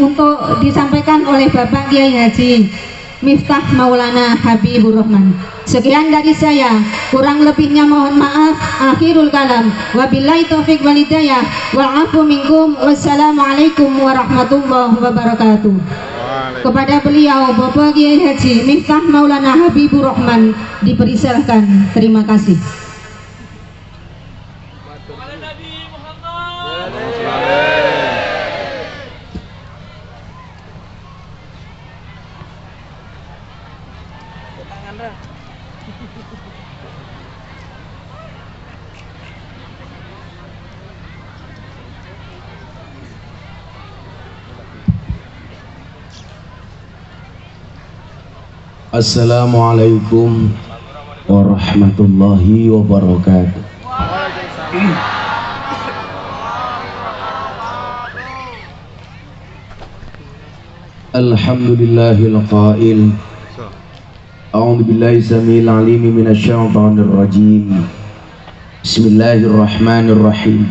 untuk disampaikan oleh Bapak Kiai Haji Miftah Maulana Habibur Rahman. Sekian dari saya, kurang lebihnya mohon maaf. Akhirul kalam, wabillahi taufiq wal hidayah, wa'afu minkum, wassalamualaikum warahmatullahi wabarakatuh. Kepada beliau Bapak Kiai Haji Miftah Maulana Habibur Rahman dipersilakan. Terima kasih. Assalamualaikum warahmatullahi wabarakatuh. Alhamdulillahil qail. A'udzu billahi samil alim minasy syaithanir rajim. Bismillahirrahmanirrahim.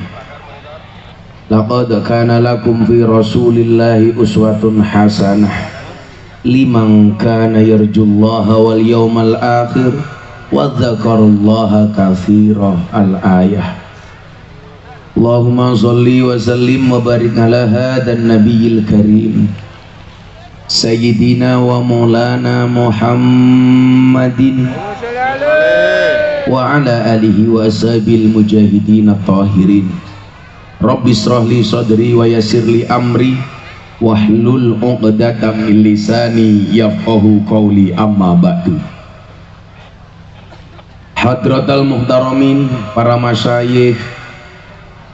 Laqad kana lakum fi Rasulillahi uswatun hasanah liman kana yarjullaha wal yawmal akhir wa dzakarallaha katsira. Al-ayah. Allahumma shalli wa sallim wa barik ala hadan nabiyil karim sayyidina wa maulana Muhammadin wa ala alihi wa ashabil mujahidin at-tahirin. Rabbi shrah li sadri wa yassir li amri wahlul 'uqdatam min lisani yafqahu qawli. Amma ba'du. Hadratal muhtaramin, para masyayikh,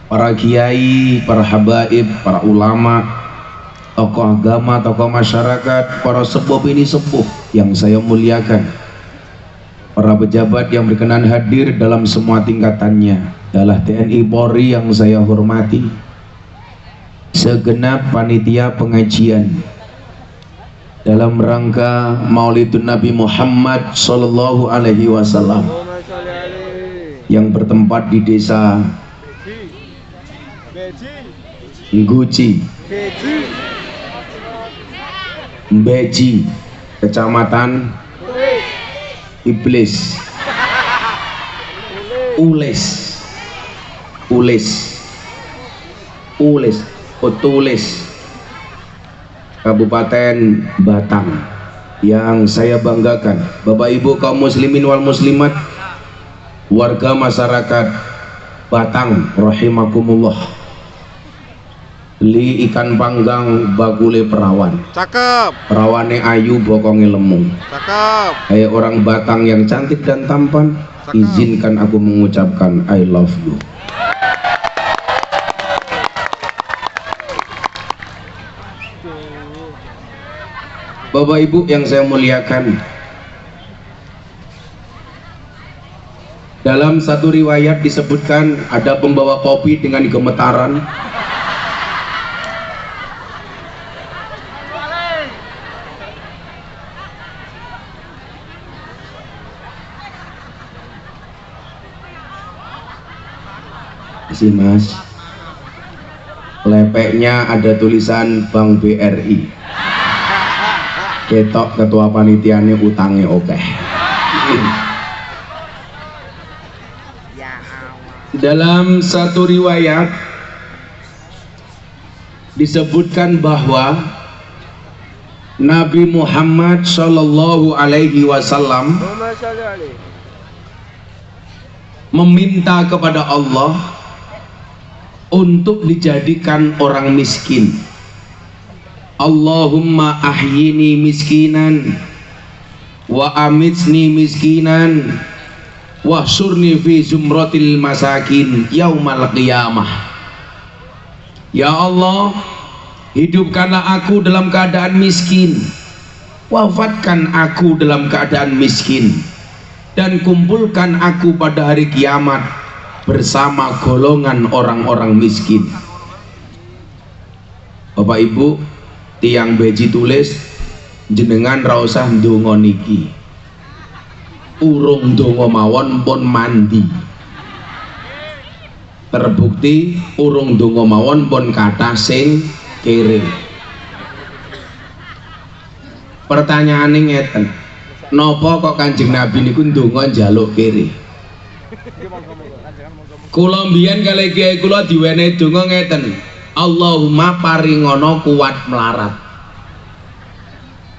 para kiai, para habaib, para ulama, tokoh agama, tokoh masyarakat, para sepuh ini sepuh yang saya muliakan, para pejabat yang berkenan hadir dalam semua tingkatannya, adalah TNI Polri yang saya hormati, segenap panitia pengajian dalam rangka Maulidun Nabi Muhammad Sallallahu Alaihi Wasallam yang bertempat di desa Guci, Beji, Kecamatan Iblis, Utulis, Kabupaten Batang, yang saya banggakan. Bapak Ibu kaum muslimin wal muslimat, warga masyarakat Batang rahimakumullah, li ikan panggang bakule perawan, cakep, perawane ayu bokonge lemu, cakep. Hai orang Batang yang cantik dan tampan, cakep. Izinkan aku mengucapkan I love you. Bapak Ibu yang saya muliakan, dalam satu riwayat disebutkan ada pembawa kopi dengan gemetaran sih Mas, lepeknya ada tulisan Bank BRI, ketok ketua panitiane utangnya oke. Dalam satu riwayat disebutkan bahwa Nabi Muhammad Shallallahu Alaihi Wasallam meminta kepada Allah untuk dijadikan orang miskin. Allahumma ahyini miskinan wa amitsni miskinan wahsyurni fi zumratil masakin yaumal qiyamah. Ya Allah, hidupkanlah aku dalam keadaan miskin, wafatkan aku dalam keadaan miskin, dan kumpulkan aku pada hari kiamat bersama golongan orang-orang miskin. Bapak Ibu, tiang beji tulis, jenengan ra usah ndonga niki, urung ndonga mawon pun mandi. Terbukti urung ndonga mawon pun kathah sing kere. Pertanyaane ngeten, napa kok Kanjeng Nabi niku ndonga njaluk kiri? Kula mbiyen kalih kiai kula diwenehi donga ngeten, Allahumma paringono kuat melarat.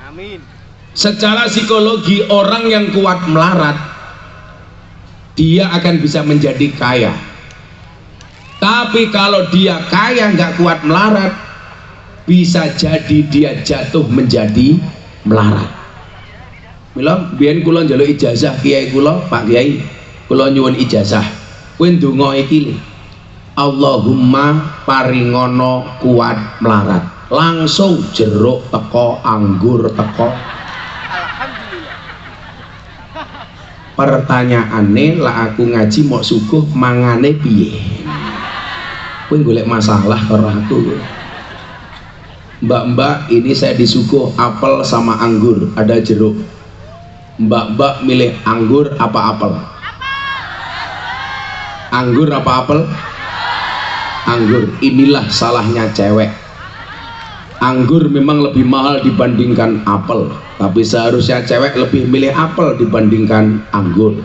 Amin. Secara psikologi orang yang kuat melarat dia akan bisa menjadi kaya. Tapi kalau dia kaya nggak kuat melarat, bisa jadi dia jatuh menjadi melarat. Mila biyen kula njaluk ijazah kiai kula, Pak Kiai, kula nyuwun ijazah. Kowe ndonga iki, Allahumma paringono kuat melarat. Langsung jeruk teko, anggur teko. Alhamdulillah. Pertanyaane lah aku ngaji mau suguh mangane piye? Kowe golek masalah karo aku. Mbak-mbak, ini saya disuguh apel sama anggur, ada jeruk. Mbak-mbak milih anggur apa apel? Anggur apa apel? Anggur. Inilah salahnya cewek. Anggur memang lebih mahal dibandingkan apel, tapi seharusnya cewek lebih milih apel dibandingkan anggur.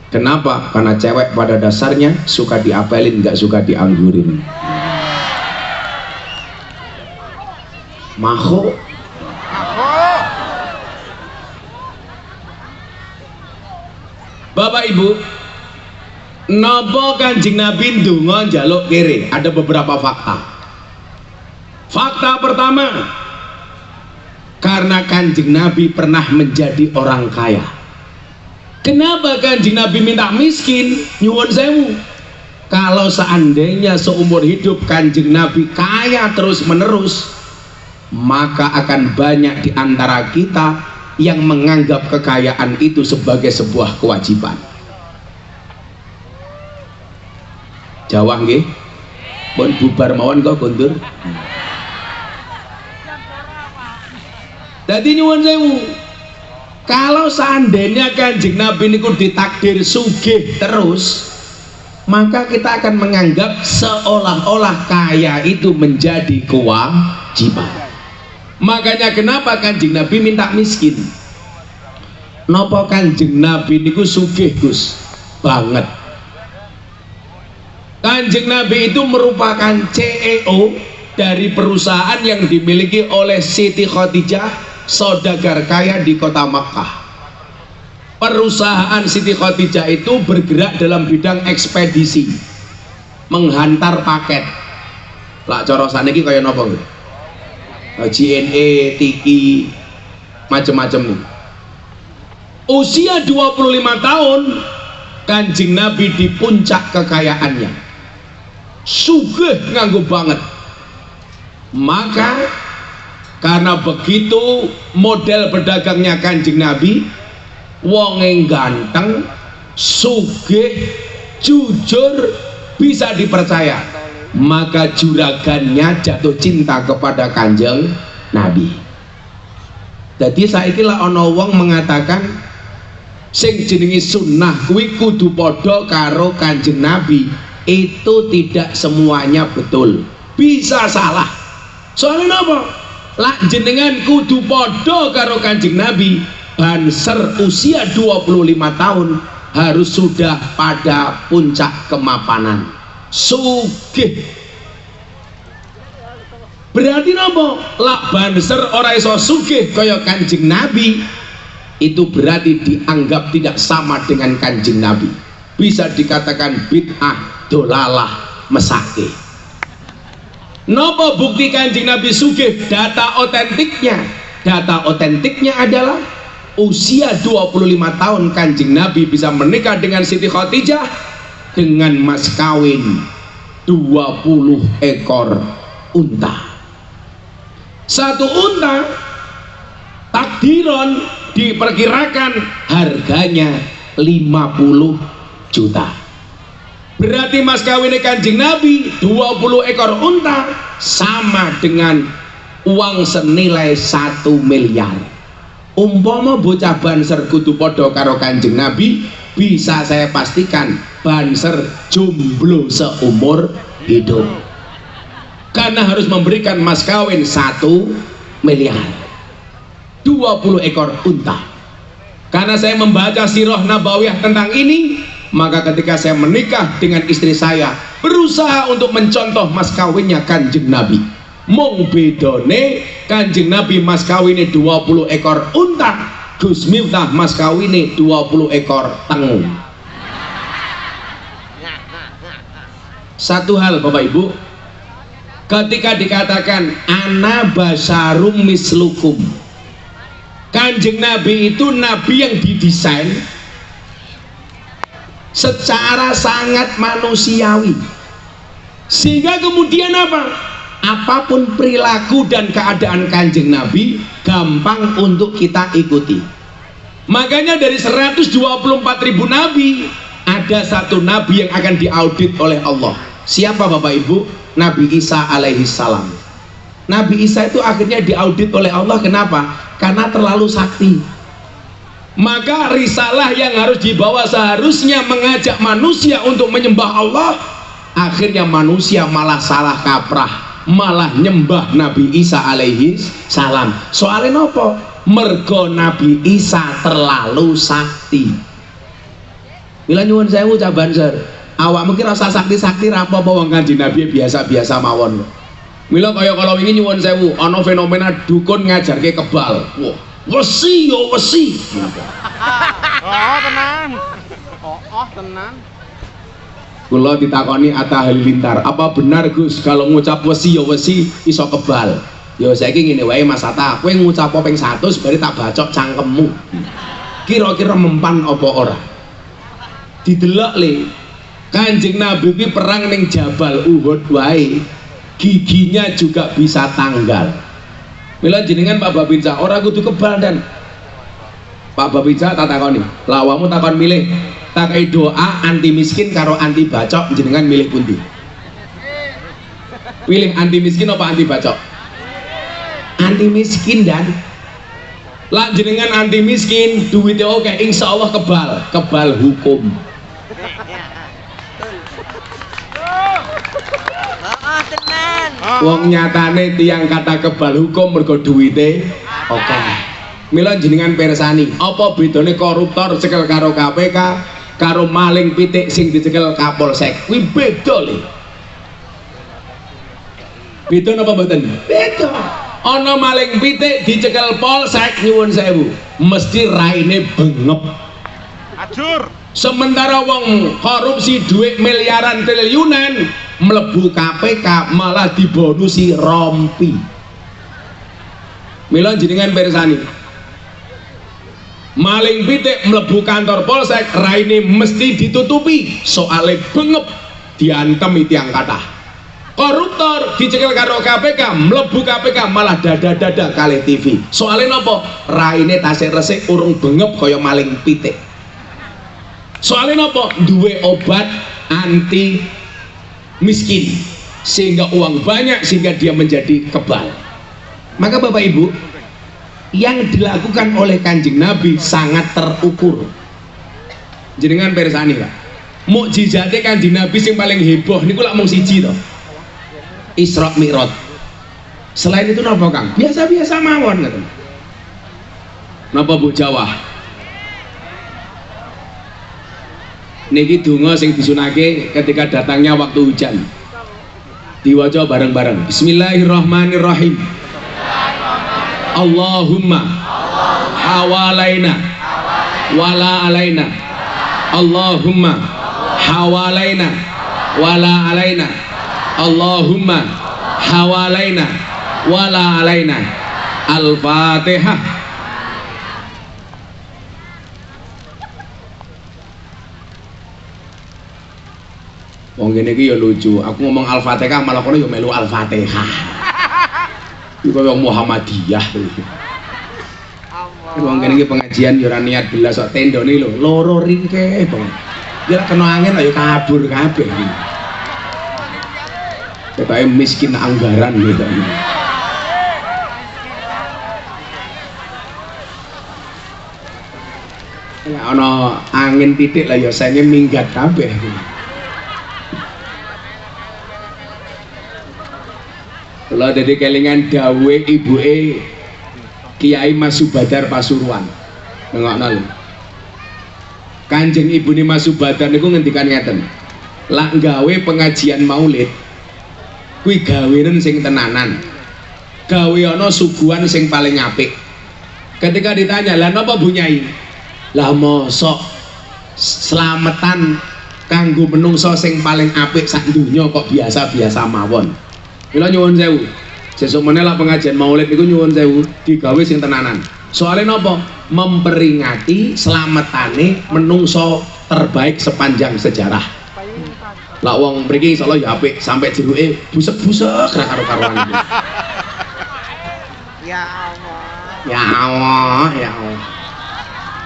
Kenapa? Karena cewek pada dasarnya suka diapelin, nggak suka dianggurin. Maho. Bapak Ibu, napa Kanjeng Nabi ndonga njaluk kere? Ada beberapa fakta. Fakta pertama, karena Kanjeng Nabi pernah menjadi orang kaya. Kenapa Kanjeng Nabi minta miskin? Nyuwun sewu. Kalau seandainya seumur hidup Kanjeng Nabi kaya terus menerus, maka akan banyak di antara kita yang menganggap kekayaan itu sebagai sebuah kewajiban. Jawah nggih? Pun bubar mawon kok kondur. Jadi nyuwun sewu, kalau seandainya Kanjeng Nabi niku ditakdir sugih terus, maka kita akan menganggap seolah-olah kaya itu menjadi kewajiban. Makanya kenapa Kanjeng Nabi minta miskin? Napa Kanjeng Nabi niku sugih Gus banget. Kanjeng Nabi itu merupakan CEO dari perusahaan yang dimiliki oleh Siti Khadijah, saudagar kaya di kota Makkah. Perusahaan Siti Khadijah itu bergerak dalam bidang ekspedisi, menghantar paket. Lah cara saniki kaya napa nggih? JNE, Tiki, macam-macam nih. Usia 25 tahun Kanjeng Nabi di puncak kekayaannya, sugih nganggo banget. Maka karena begitu model berdagangnya Kanjeng Nabi, wong yang ganteng, sugih, jujur, bisa dipercaya, maka juragannya jatuh cinta kepada Kanjeng Nabi. Jadi saiki lah ana wong mengatakan sing jenenge sunnah kuwi kudu padha karo Kanjeng Nabi. Itu tidak semuanya betul, bisa salah. Soalnya apa? Lah jenengan kudu padha karo Kanjeng Nabi, banser usia 25 tahun harus sudah pada puncak kemapanan, sugih. Berarti napa? Lah banser ora iso sugih kaya Kanjeng Nabi, itu berarti dianggap tidak sama dengan Kanjeng Nabi. Bisa dikatakan bid'ah, dolalah, mesake. Napa bukti Kanjeng Nabi sugih? Data otentiknya adalah usia 25 tahun Kanjeng Nabi bisa menikah dengan Siti Khadijah dengan mas kawin 20 ekor unta. Satu unta takdiron diperkirakan harganya 50 juta. Berarti mas kawinnya Kanjeng Nabi 20 ekor unta sama dengan uang senilai 1 miliar. Umpama bocah banser kudu podo karo Kanjeng Nabi, bisa saya pastikan banser jomblo seumur hidup, karena harus memberikan mas kawin 1 miliar. 20 ekor unta. Karena saya membaca sirah nabawiyah tentang ini, maka ketika saya menikah dengan istri saya, berusaha untuk mencontoh mas kawinnya Kanjeng Nabi. Mung bedone Kanjeng Nabi mas kawine 20 ekor unta, Gus Miftah mas kawine 20 ekor tengu. Satu hal Bapak Ibu, ketika dikatakan ana basarum mislukum, Kanjeng Nabi itu nabi yang didesain secara sangat manusiawi, sehingga kemudian apapun perilaku dan keadaan Kanjeng Nabi gampang untuk kita ikuti. Makanya dari 124.000 nabi ada satu nabi yang akan diaudit oleh Allah. Siapa Bapak Ibu? Nabi Isa alaihi salam. Nabi Isa itu akhirnya diaudit oleh Allah. Kenapa? Karena terlalu sakti. Maka risalah yang harus dibawa seharusnya mengajak manusia untuk menyembah Allah, akhirnya manusia malah salah kaprah, malah nyembah Nabi Isa alaihi salam. Soalnya nopo? Mergo Nabi Isa terlalu sakti. Mila nyuwun sewu caban ser, awak mungkin rasa sakti-sakti apa wong Kanjeng Nabi biasa-biasa mawon. Mila kaya kalau ingin nyuwun sewu, ana fenomena dukun ngajarke kebal. Wah, wesi yo wesi. Oh tenang. Oh tenang. Kula ditakoni Atta Halilintar, apa benar Gus kalau ngucap wesi yo wesi iso kebal? Ya saiki ngene wae Mas Atta, kowe ngucap ping 100 bari tak bacok cangkemmu. Kira-kira mempan apa ora? Didelok le, Kanjeng Nabi ki perang ning Jabal Uhud wae, giginya juga bisa tanggal. Mila jenengan Pak Babinsa ora kudu kebal dan Pak Babinsa tak takoni, lawamu takon milih takai doa anti miskin karo anti bacok, jenengan milih pundi? Pilih anti miskin apa anti bacok? Anti miskin dan lah jenengan anti miskin duitnya oke, insya Allah kebal hukum. Wong nyatane tiang kata kebal hukum mergo duwite oke. Mila jenengan persani, apa bedane koruptor cekel karo KPK karo maling pitik sing dicekel Kapolsek? Kuwi beda lho. Beda napa mboten? Beda. Ana maling pitik dicekel Polsek nyuwun sewu, mesti raine bengep. Ajur. Sementara wong korupsi duit miliaran triliunan mlebu KPK malah dibonusi rompi. Mila jenengan persani, maling pitik mlebu kantor Polsek raine mesti ditutupi soale bengep diantem tiang kathah. Koruptor dicekel karo KPK mlebu KPK malah dada-dada kalih TV. Soalnya napa? Raine tasih resik urung bengep kaya maling pitik. Soalnya napa? Duwe obat anti miskin sehingga uang banyak sehingga dia menjadi kebal. Maka Bapak Ibu, yang dilakukan oleh Kanjeng Nabi sangat terukur. Jenengan persani Pak, mukjizate Kanjeng Nabi sing paling heboh niku lak mung siji to, Isra Mi'raj. Selain itu napa Kang? Biasa-biasa mawon ngoten. Napa Bu Jawa? Niki donga sing disunake ketika datangnya waktu hujan. Diwaca bareng-bareng. Bismillahirrahmanirrahim. Allahumma hawalaina wala alaina. Allahumma hawalaina wala alaina. Allahumma hawalaina wala alaina. Al-Fatihah. Wong ngene iki ya lucu. Aku ngomong Al-Fatihah malah kono ya melu Al-Fatihah. Iku kaya Muhammadiyah. Wong ngene iki pengajian ya ora niat belas kok tendone lho, loro ringkeh bang. Ya kena angin ayo kabur kabeh iki. Ketoke miskin anggaran gitu. Ya ana angin titik lah ya senge minggat kabeh. Kalau dari kelingan dawe ibuke Kiai Mas Subadar Pasuruan. Nengokno lho. Kanjeng ibune Mas Subadar niku ngendikan ngeten. Lak gawe pengajian maulid kuwi gawenen sing tenanan. Gawe ana suguhan sing paling apik. Ketika ditanya, "Lah napa Bu Nyai?" "Lah mosok slametan kanggo menungso sing paling apik sak donya kok biasa-biasa mawon." Mila nyuwun sewu. Sesuk meneh lah pengajian maulid niku nyuwun sewu digawe sing tenanan. Soalnya napa? Memperingati slametane menungso terbaik sepanjang sejarah. Lah wong mriki insyaallah ya apik sampai jeruke busek-busek ra karo-karuan. Ya Allah. Ya Allah, ya Allah.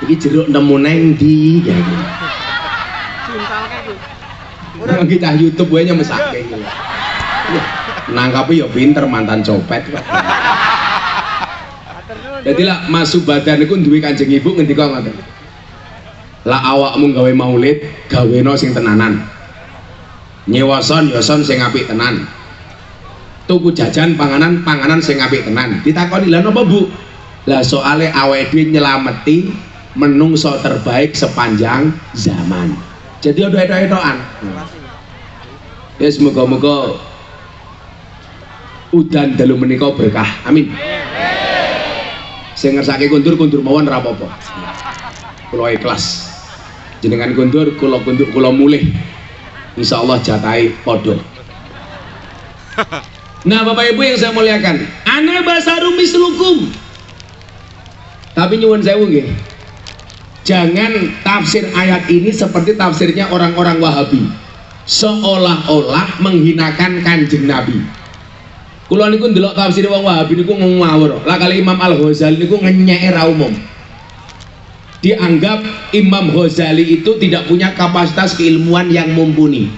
Iki jeruk nemu neng ndi ya iki. Cintalke kuwi. Ora kita YouTube wae nyemesake iki. Nangkapi ya pinter mantan copet. Jadi lah Mas Subadar niku duwe Kanjeng Ibu ngendika ngoten. Lah awakmu gawe maulid, gaweno sing tenanan. Nyewa son ya son sing apik tenan. Tuku jajan panganan sing apik tenan. Ditakoni lha napa Bu? Lah soale awake dhewe nyelameti menungso terbaik sepanjang zaman. Jadi ada etok-etokan. Ya semoga-moga udan dalu menika berkah. Amin. Sing ngersake kundur mawon ora apa-apa. Kula ikhlas. Jenengan kundur, kula mulih. Insyaallah jatahe padha. Nah, Bapak Ibu yang saya muliakan, ana basarum mislukum. Tapi nyuwun sewu nggih. Jangan tafsir ayat ini seperti tafsirnya orang-orang Wahabi. Seolah-olah menghinakan Kanjeng Nabi. Kula niku ndelok tafsir wong Wahabi niku ngawur. Lah kali Imam Al-Ghazali niku ngenyeke ra umum. Dianggap Imam Ghazali itu tidak punya kapasitas keilmuan yang mumpuni.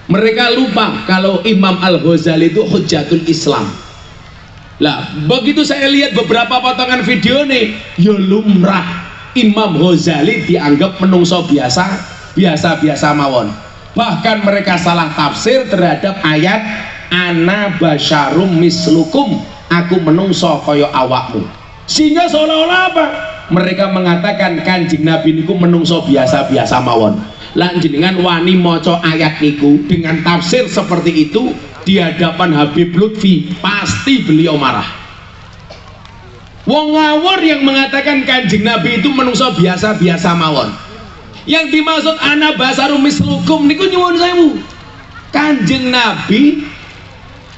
Mereka lupa kalau Imam Al-Ghazali itu hujjatul Islam. Lah begitu saya lihat beberapa potongan video nih, ya lumrah Imam Ghazali dianggap menungso biasa mawon. Bahkan mereka salah tafsir terhadap ayat ana basyarum mislukum, aku menungso kaya awakmu. Sehingga seolah-olah apa? Mereka mengatakan Kanjeng Nabi niku menungso biasa mawon. Lan jenengan wani maca ayat niku dengan tafsir seperti itu di hadapan Habib Lutfi, pasti beliau marah. Wong ngawur yang mengatakan Kanjeng Nabi itu menungso biasa mawon. Yang dimaksud ana basarum mislukum niku nyuwun sewu. Kanjeng Nabi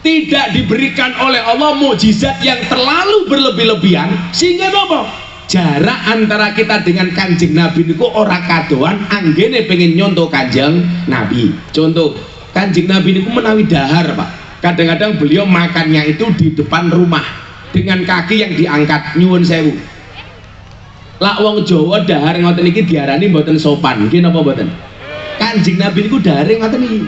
tidak diberikan oleh Allah mukjizat yang terlalu berlebih-lebihan sehingga apa? Jarak antara kita dengan Kanjeng Nabi niku ora kadoan anggene pengen nyontoh Kanjeng Nabi. Contoh, Kanjeng Nabi niku menawi dahar, Pak. Kadang-kadang beliau makannya itu di depan rumah dengan kaki yang diangkat, nyuwun sewu. Lak wong Jawa dahar ngoten iki diarani mboten sopan. Nggih napa mboten? Kanjeng Nabi niku dahare ngoten iki.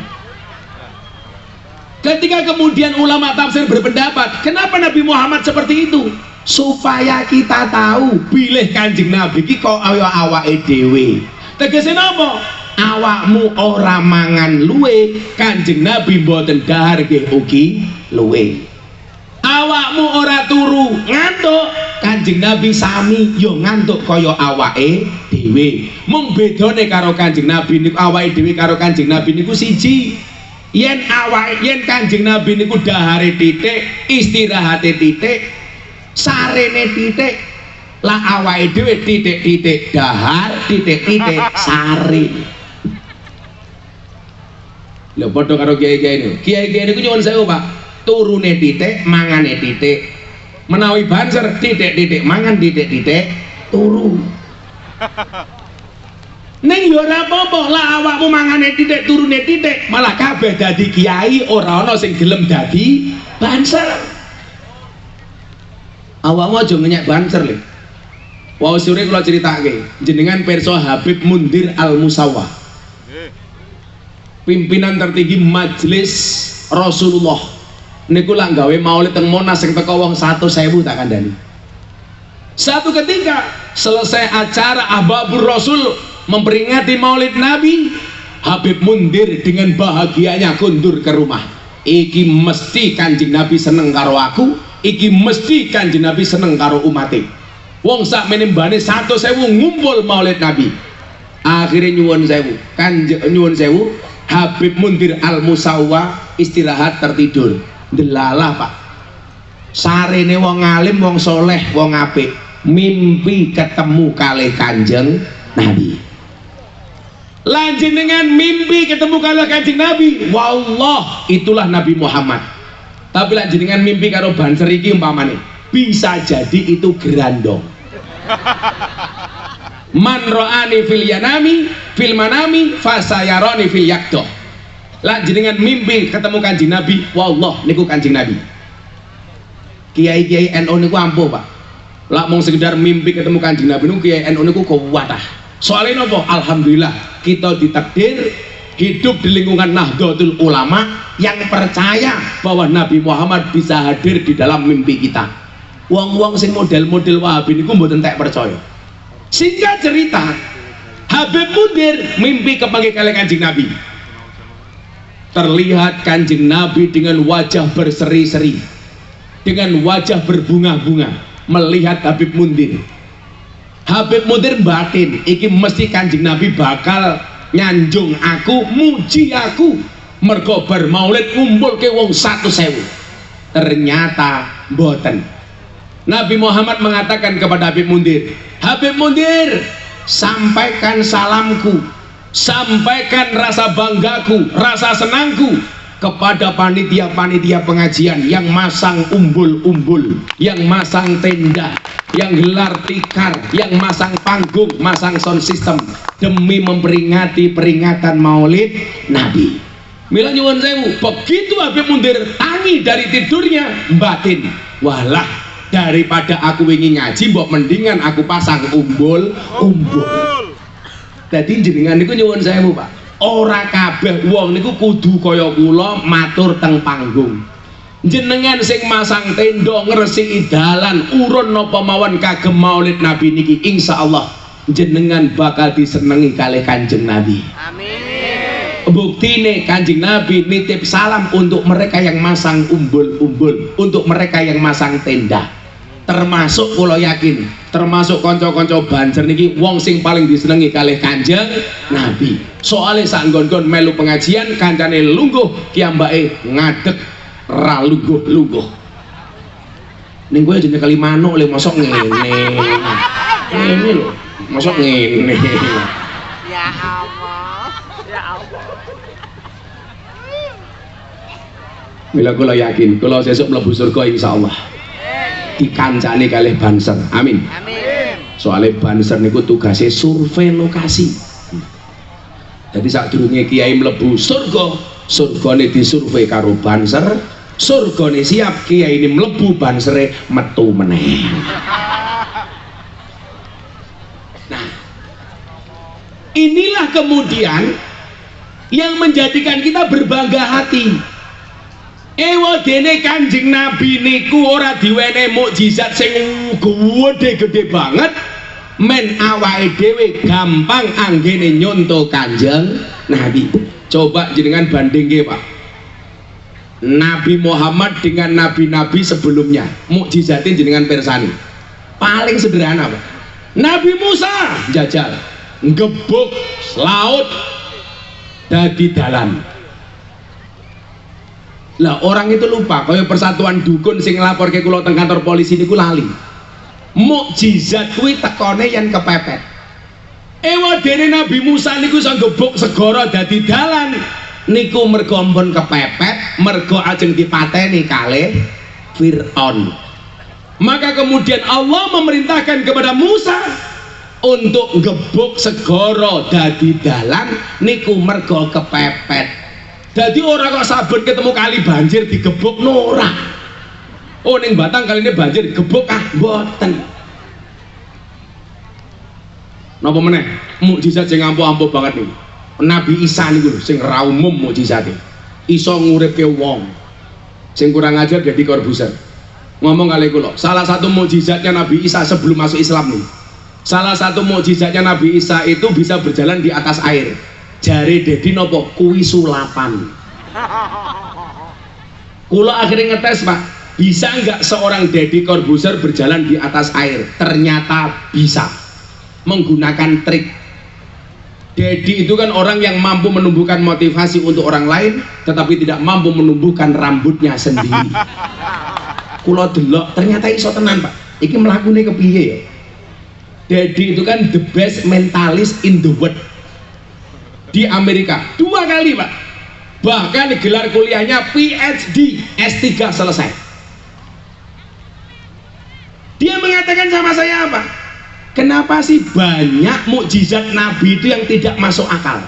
Ketika kemudian ulama tafsir berpendapat, kenapa Nabi Muhammad seperti itu? Supaya kita tahu bilih Kanjeng Nabi iki kok kaya awake dhewe. Tegese napa? Awakmu ora mangan luwe, Kanjeng Nabi mboten dahar nggih ugi luwe. Awakmu ora turu ngantuk, Kanjeng Nabi sami yo ngantuk kaya awake dhewe. Mung bedane karo Kanjeng Nabi niku awake dhewe karo Kanjeng Nabi niku siji. Yen Kanjeng Nabi niku dahare titik, istirahate titik, sarene titik, lah awake dhewe titik-titik dahar, titik-titik sare. Lho padha karo kiai-kiai niku. Kiai-kiai niku nyuwun sewu, Pak. Turune titik, mangane titik. Menawi banser titik-titik mangan, titik-titik turu. Ning yo ora apa-apa lah awakmu mangane titik turune titik, malah kabeh dadi kiai ora ana sing gelem dadi banser. Awakmu aja ngenyek banser lho. Wau sore kula critakake, jenengan pirsa Habib Mundir Al-Musawwa. Pimpinan tertinggi Majelis Rasulullah. Niku lak gawe maulid teng Monas sing teko wong 100.000 tak kandhani. Satu ketika selesai acara Ahbabur Rasul memperingati maulid Nabi, Habib Mundir dengan bahagianya kundur ke rumah. Iki mesti Kanjeng Nabi seneng karo aku, iki mesti Kanjeng Nabi seneng karo umatnya. wong sak menembane 100.000 ngumpul maulid Nabi. Akhirnya nyuwun sewu Habib Mundir Al Musawwa istirahat tertidur. Delalah Pak, sarene wong alim, wong soleh, wong apik mimpi ketemu kalih Kanjeng Nabi. Lanjut dengan mimpi ketemu kalih Kanjeng Nabi, wallah itulah Nabi Muhammad. Tapi lanjut dengan mimpi karo banser iki umpamane bisa jadi itu gerandong. Man ro'ani fil yanami fil manami fasayaroni fil yakdoh. Lanjut dengan mimpi ketemu Kanjeng Nabi, wallah niku Kanjeng Nabi. Kiai-kiai NU niku ampuh Pak, lak mung sekedar mimpi ketemu Kanjeng Nabi niku kiai NU niku kuwatah. Soalnya nopo? Alhamdulillah kita ditakdir hidup di lingkungan Nahdlatul Ulama yang percaya bahwa Nabi Muhammad bisa hadir di dalam mimpi kita. Wong-wong sing model-model Wahabi niku mboten tak percaya. Singkat cerita, Habib Mundir mimpi kepanggil kali Kanjeng Nabi. Terlihat Kanjeng Nabi dengan wajah berseri-seri, dengan wajah berbunga-bunga melihat Habib Mundir. Habib Mundir batin, iki mesti Kanjeng Nabi bakal nyanjung aku, muji aku, mergo bar maulid ngumpul ke wong 100.000. Ternyata mboten. Nabi Muhammad mengatakan kepada Habib Mundir, Habib Mundir, sampaikan salamku, sampaikan rasa banggaku, rasa senangku kepada panitia-panitia pengajian yang masang umbul-umbul, yang masang tenda, yang gelar tikar, yang masang panggung, masang sound system demi memperingati peringatan maulid Nabi. Mila nyuwun sewu, begitu Habib Mundir tangi dari tidurnya batin, walah daripada aku ingin ngaji mbok mendingan aku pasang umbul-umbul. Dadi jenengan niku nyuwun sewu Pak, ora kabeh wong niku kudu kaya kula matur teng panggung. Jenengan sing masang tenda ngresiki dalan urun napa mawon kagem maulid Nabi niki insyaallah jenengan bakal disenengi kalih Kanjeng Nabi. Amin. Buktine Kanjeng Nabi nitip salam untuk mereka yang masang umbul-umbul, untuk mereka yang masang tenda. Termasuk kula yakin, termasuk kanca-kanca Banser niki wong sing paling disenengi kalih Kanjeng Nabi. Soale sak nggon-nggon melu pengajian kancane lungguh kiambake ngadeg ra lungguh-lungguh. Ning kowe jenenge kali manuk le mosok ngene. Ngene lho, mosok ngene. Ya Allah. Ya Allah. Mila kula yakin, kula sesuk mlebu surga insyaallah. Dikancani kalih Banser. Amin. Amin. Soalnya Banser niku tugasnya survei lokasi. Jadi sadurunge kiai mlebu surga, surgane disurvei karo Banser, surgane siap kiai ini mlebu Bansere metu meneh. Nah, inilah kemudian yang menjadikan kita berbangga hati. Ewa dene Kanjeng Nabi niku ora diwene mukjizat sing gede-gede banget, men awake dhewe gampang anggene nyonto Kanjeng Nabi. Coba jenengan bandingke Pak, Nabi Muhammad dengan nabi-nabi sebelumnya, mukjizatnya jenengan persani. Paling sederhana Pak, Nabi Musa jajal ngebuk laut dadi dalan. Lah orang itu lupa, kaya persatuan dukun sing nglapor ke kula teng kantor polisi niku lali. Mukjizat kuwi tekone yen kepepet. Ewa dene Nabi Musa niku iso ngebuk segara dadi dalan. Niku mergo ampun kepepet, mergo ajeng dipateni kalih Fir'aun. Maka kemudian Allah memerintahkan kepada Musa untuk ngebuk segara dadi dalan niku mergo kepepet. Jadi orang kok saben ketemu kali banjir digebuk nora. Oh ning Batang kali ini banjir digebuk mboten. Napa meneh? Mukjizat sing ampuh-ampuh banget nih. Nabi Isa niku sing ra umum mukjizate. Iso nguripke wong. Sing kurang ajar jadi korbuser. Ngomong kali kula, salah satu mukjizatnya Nabi Isa sebelum masuk Islam nih. Salah satu mukjizatnya Nabi Isa itu bisa berjalan di atas air. Jare Dedi nopo kuwi sulapan. Kula akhirnya ngetes Pak, bisa nggak seorang Deddy Corbuzier berjalan di atas air? Ternyata bisa, menggunakan trik. Deddy itu kan orang yang mampu menumbuhkan motivasi untuk orang lain, tetapi tidak mampu menumbuhkan rambutnya sendiri. Kulo delok, ternyata iso tenan Pak. Iki mlakune kepiye ya? Deddy itu kan the best mentalist in the world di Amerika 2 kali Pak, bahkan gelar kuliahnya PhD, S3 selesai. Dia mengatakan sama saya apa? Kenapa sih banyak mukjizat Nabi itu yang tidak masuk akal?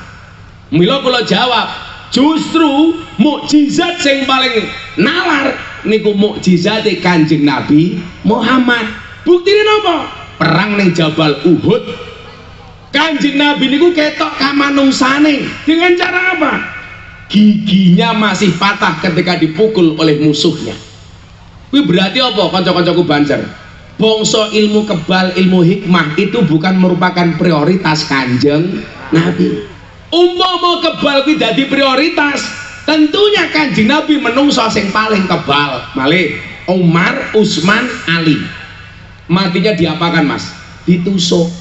Milo kalau jawab, justru mukjizat yang paling nalar niku mukjizat Kanjeng Nabi Muhammad. Buktinya apa? Perang ning Jabal Uhud, Kanjeng Nabi niku ketok kamanungsane dengan cara apa? Giginya masih patah ketika dipukul oleh musuhnya. Kuwi berarti apa kanca-kancaku Banjar? Bangsa ilmu kebal, ilmu hikmah itu bukan merupakan prioritas Kanjeng Nabi. Umpama kebal kuwi dadi prioritas, tentunya Kanjeng Nabi menungso sing paling kebal. Malih Umar, Utsman, Ali. Matinya diapakan Mas? Ditusuk.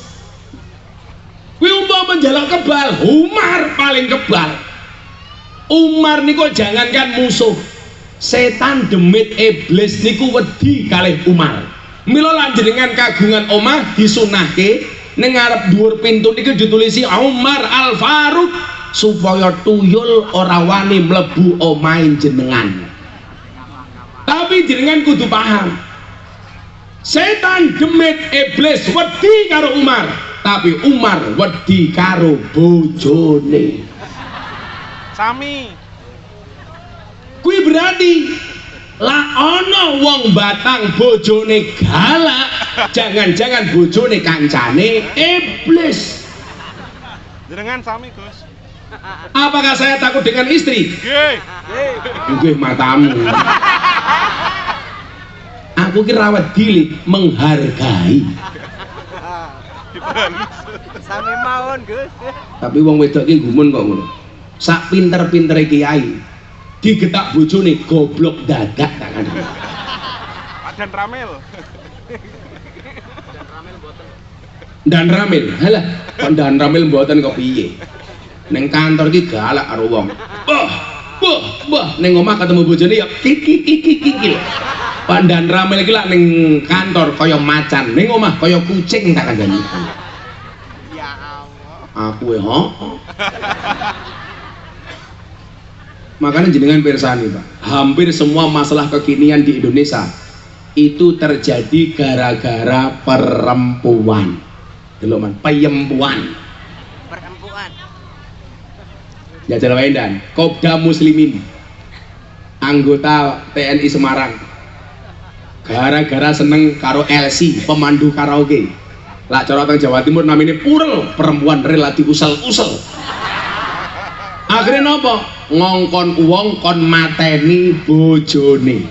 Kuwi umpama menjalak kebal, Umar paling kebal. Umar niku jangankan musuh, setan demit iblis niku wedi kalih Umar. Mila lanjenengan kagungan omah disunahke ning ngarep dhuwur pintu niku ditulisi Umar Al Faruq supaya tuyul ora wani mlebu omahe jenengan. Tapi jenengan kudu paham, setan demit iblis wedi karo Umar, tapi Umar wedi karo bojone. Sami. Kuwi berarti lah ono wong Batang bojone galak, jangan-jangan bojone kancane iblis. Jenengan sami, Gus. Apakah saya takut dengan istri? Nggih. Nggih matamu. Aku ki rawat dilik menghargai. Sami mawon, Gus. Tapi wong wedok ki gumun kok ngono. Sak pinter-pintere kiai digetak bojone goblok dadak tak kan. Dan Ramel. Dan Ramil, halah, dan Ramil mboten kok piye. Ning kantor ki galak karo wong. Wah, ning omah ketemu bojone ya kiki. Pandan Ramil iki lak ning kantor kaya macan, ning omah kaya kucing tak kandhani. Ya Allah. Aku Makanya jenengan pirsani Pak, hampir semua masalah kekinian di Indonesia itu terjadi gara-gara perempuan. Delok man, perempuan. Ya Jawa Wendan, Kopda Muslimin, anggota TNI Semarang, gara-gara seneng karo LC, pemandu karaoke. Lah cara teng Jawa Timur namanya purel, perempuan relatif usel-usel. Akhirnya nopo? Ngongkon uang kon mateni bojone.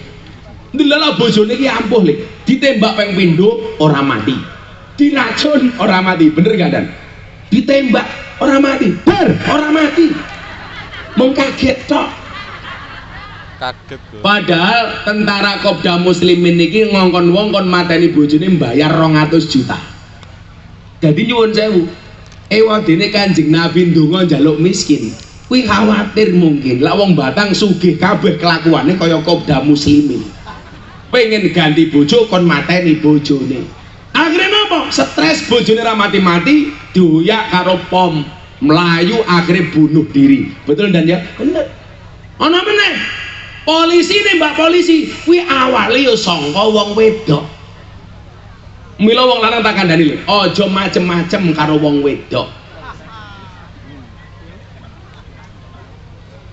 Ndelala bojone ki ampuh le, ditembak ping pindho ora mati, diracun ora mati, bener gak Dan? Ditembak ora mati, ora mati, mengkaget tok. Kaget, Gus. Padahal tentara Kopda Muslimin niki ngongkon wong kon mateni bojone mbayar 200 juta. Jadi nyuwun sewu, ewadene Kanjeng Nabi ndonga njaluk miskin. Kuwi khawatir mungkin lah wong Batang sugih kabeh kelakuane kaya Kopda Muslimin. Pengen ganti bojo kon mateni bojone. Akhirnya napa? Stres bojone ra mati-mati, dioyak karo pom, melayu akhirnya bunuh diri. Betul Dan ya? Bener. Ana meneh. Polisi nih Mbak polisi, kuwi awale yo sangka wong wedok. Mila wong lanang tak kandhani lho, aja macem-macem karo wong wedok.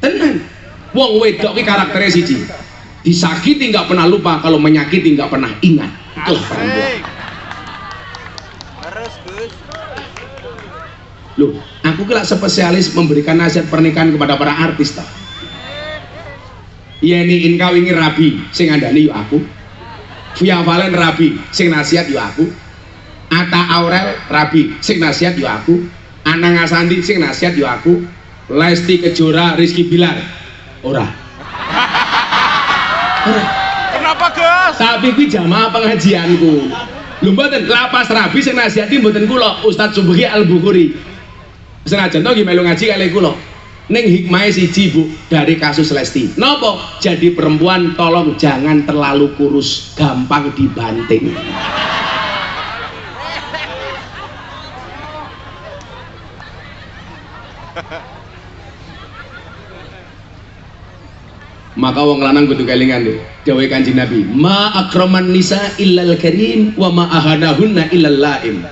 Tenan, wong wedok ki karakternya siji, disakiti nggak pernah lupa, kalau menyakiti nggak pernah ingat. Itulah perempuan. Terus, Gus. Loh, aku kira spesialis memberikan nasihat pernikahan kepada para artis tak? Yeni Inka wingi rabi, sing ngandani yo aku. Via Valen rabi, sing nasihat yo aku. Atta Aurel rabi, sing nasihat yo aku. Anang Asandi sing nasihat yo aku. Lesti Kejora, Rizky Bilar ora. Kenapa, Gus? Tapi kuwi jamaah pengajianku. Lho mboten lapas rabi sing nasihati mboten kula, Ustaz Subhi Al-Bukhari. Senajan to nggih melu ngaji kalih kula. Ning hikmahe siji Bu dari kasus Lesti. Napa? Jadi perempuan tolong jangan terlalu kurus, gampang dibanting. Maka wong lanang kudu kelingan deh. Dawuh Kanjeng Nabi, ma akraman nisa illal karim wa ma ahanahunna illal laim.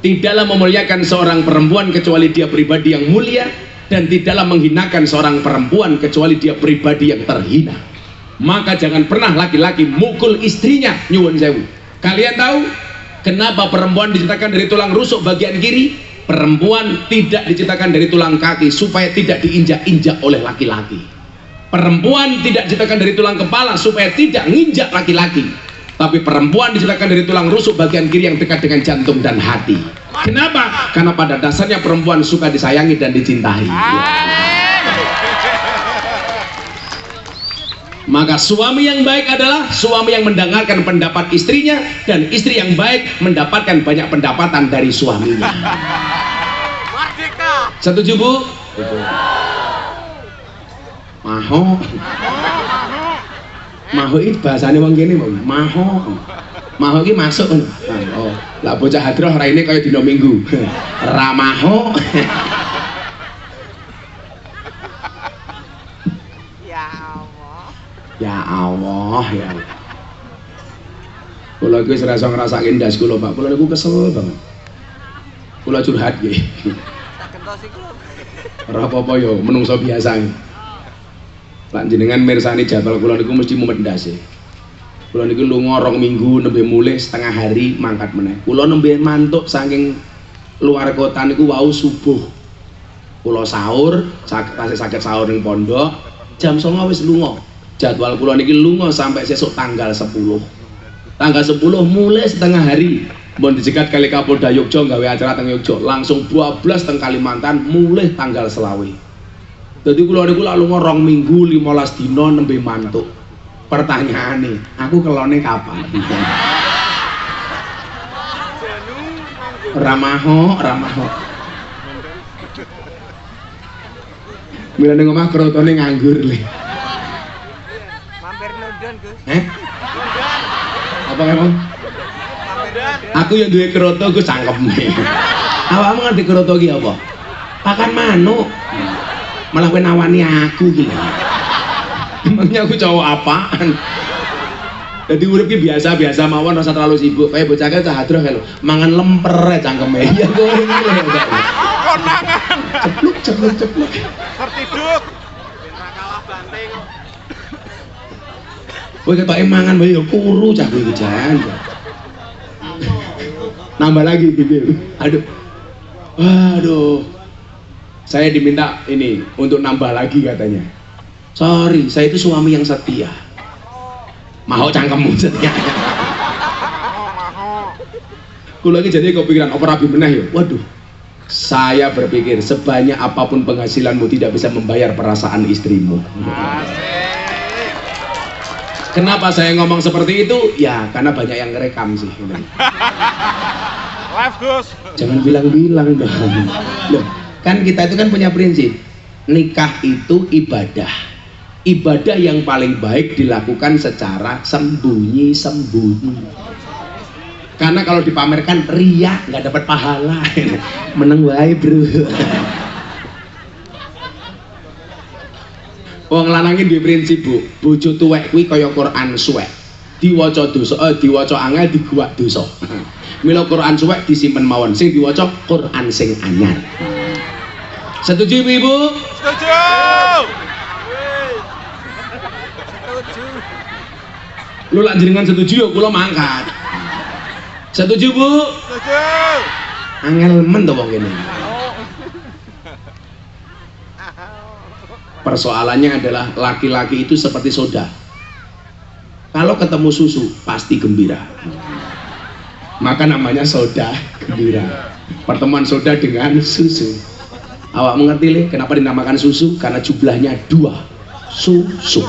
Tidaklah memuliakan seorang perempuan kecuali dia pribadi yang mulia, dan tidaklah menghinakan seorang perempuan kecuali dia pribadi yang terhina. Maka jangan pernah laki-laki mukul istrinya, nyuwun sewu. Kalian tahu kenapa perempuan diciptakan dari tulang rusuk bagian kiri? Perempuan tidak diciptakan dari tulang kaki supaya tidak diinjak-injak oleh laki-laki. Perempuan tidak diciptakan dari tulang kepala supaya tidak nginjak laki-laki. Tapi perempuan diciptakan dari tulang rusuk bagian kiri yang dekat dengan jantung dan hati. Kenapa? Karena pada dasarnya perempuan suka disayangi dan dicintai. Maka suami yang baik adalah suami yang mendengarkan pendapat istrinya, dan istri yang baik mendapatkan banyak pendapatan dari suaminya. Setuju Bu? Maho. Maho itu bahasanya wong kene, maho. Maho iki masuk. Oh, lah bocah hadroh raine kaya dina Minggu. Ramaho. Ya Allah, ya Allah. Kula iki wis rasa ngrasake ndas kula, Pak. Kula niku kesel banget. Kula curhat nggih. Ora apa-apa ya, menungso biasa. Pak jenengan mirsani jadwal kula niku mesti mumet ndase. Kula niku lunga 2 minggu nembe mulih setengah hari mangkat meneh. Kula nembe mantuk saking luar kota niku wau subuh. Kula sahur, sakit sahur ning pondok, jam 09.00 wis lunga. Jadwal kula niki lunga sampai sesuk tanggal 10. Tanggal 10 mulai setengah hari. Mun dicegat kali Kapolda Yogyo gawe acara teng Yogyo, langsung 12 teng Kalimantan mulai tanggal 20. Dadi kula niku lak lunga 2 minggu 15 dina nembe mantuk. Pertanyaane, aku kelone kapan? Ramaho. Milane omah krotone nganggur le. Apa emang? Aku yang duwe keroto aku cangkeme. Awakmu ngerti keroto iki apa? Pakan manuk. Malah kowe nawani aku iki. Emangnya aku cowok apaan? Jadi urip iki biasa-biasa mawon, rasa terlalu sibuk. Kayak bocah cah hadroh lho, mangan lemper cangkeme. Ya kowe iki lho. Konangan. Cepluk. Tertiduk. Ora kalah banting. Kowe ketoke mangan bae ya kuru cah kowe iki jan. Nambah lagi gitu. Aduh. Saya diminta ini untuk nambah lagi katanya. Sorry, saya itu suami yang setia. Mau cangkemmu setia. Kula lagi jadi kepikiran apa rabi meneh ya. Waduh. Saya berpikir sebanyak apapun penghasilanmu tidak bisa membayar perasaan istrimu. Kenapa saya ngomong seperti itu? Ya karena banyak yang ngerekam sih. Live Gus. Jangan bilang-bilang dong. Loh, kan kita itu kan punya prinsip, nikah itu ibadah. Ibadah yang paling baik dilakukan secara sembunyi-sembunyi. Karena kalau dipamerkan ria, nggak dapat pahala. Meneng wae bro. Wong lanangin duwe prinsip Bu, bojo tuwek kuwi kaya Quran suwek. Diwaca dosa, diwaca angel diguwak dosa. Mila Quran suwek disimpen mawon, sing diwaca Quran sing anyar. Setuju Ibu? Setuju. Lu lak jenengan setuju ya kula mangkat. Setuju Bu? Setuju. Angel men to wong kene. Persoalannya adalah laki-laki itu seperti soda. Kalau ketemu susu pasti gembira. Maka namanya soda gembira. Pertemuan soda dengan susu. Awak mengerti Le, kenapa dinamakan susu? Karena jumlahnya 2. Susu.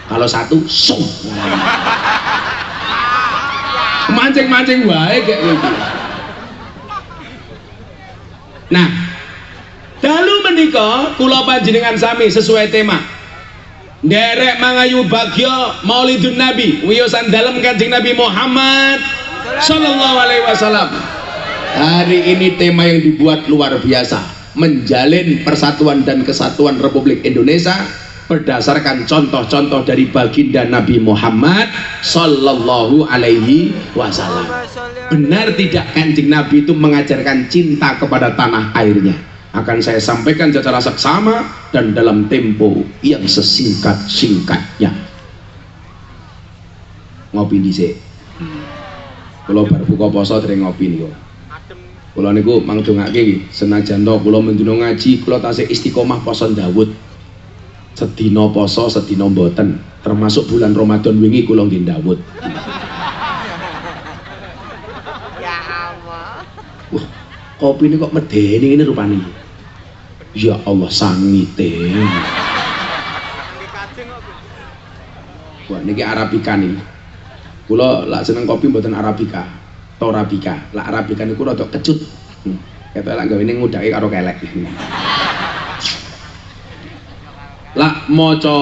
kalau satu sung mancing-mancing wae kayak gitu. Nah, dalu menika kula panjenengan sami sesuai tema nderek mangayu bagya Maulidun Nabi wiyosan dalem Kanjeng Nabi Muhammad sallallahu alaihi wasallam. Hari ini tema yang dibuat luar biasa, menjalin persatuan dan kesatuan Republik Indonesia berdasarkan contoh-contoh dari baginda Nabi Muhammad sallallahu alaihi wasallam. Benar tidak Kanjeng Nabi itu mengajarkan cinta kepada tanah airnya? Akan saya sampaikan secara seksama dan dalam tempo yang sesingkat-singkatnya. Ngopi dhisik. Kula bar buka poso dereng ngopi niku. Kula niku mangdongake iki, senajan to kula mendina ngaji, kula tasih istiqomah poso Daud. Sedina poso, sedina mboten. Termasuk bulan Ramadan wingi kula nggih Daud. Ya Allah. Wah, kopi ini kok medeni ini rupanya. Ya Allah sangite. Wah niki Arabica nih. Kula lak seneng kopi mboten Arabica, Torabika. Lak Arabica niku rada kecut. Ketok lak gawene ngudake karo kelek. Lak maca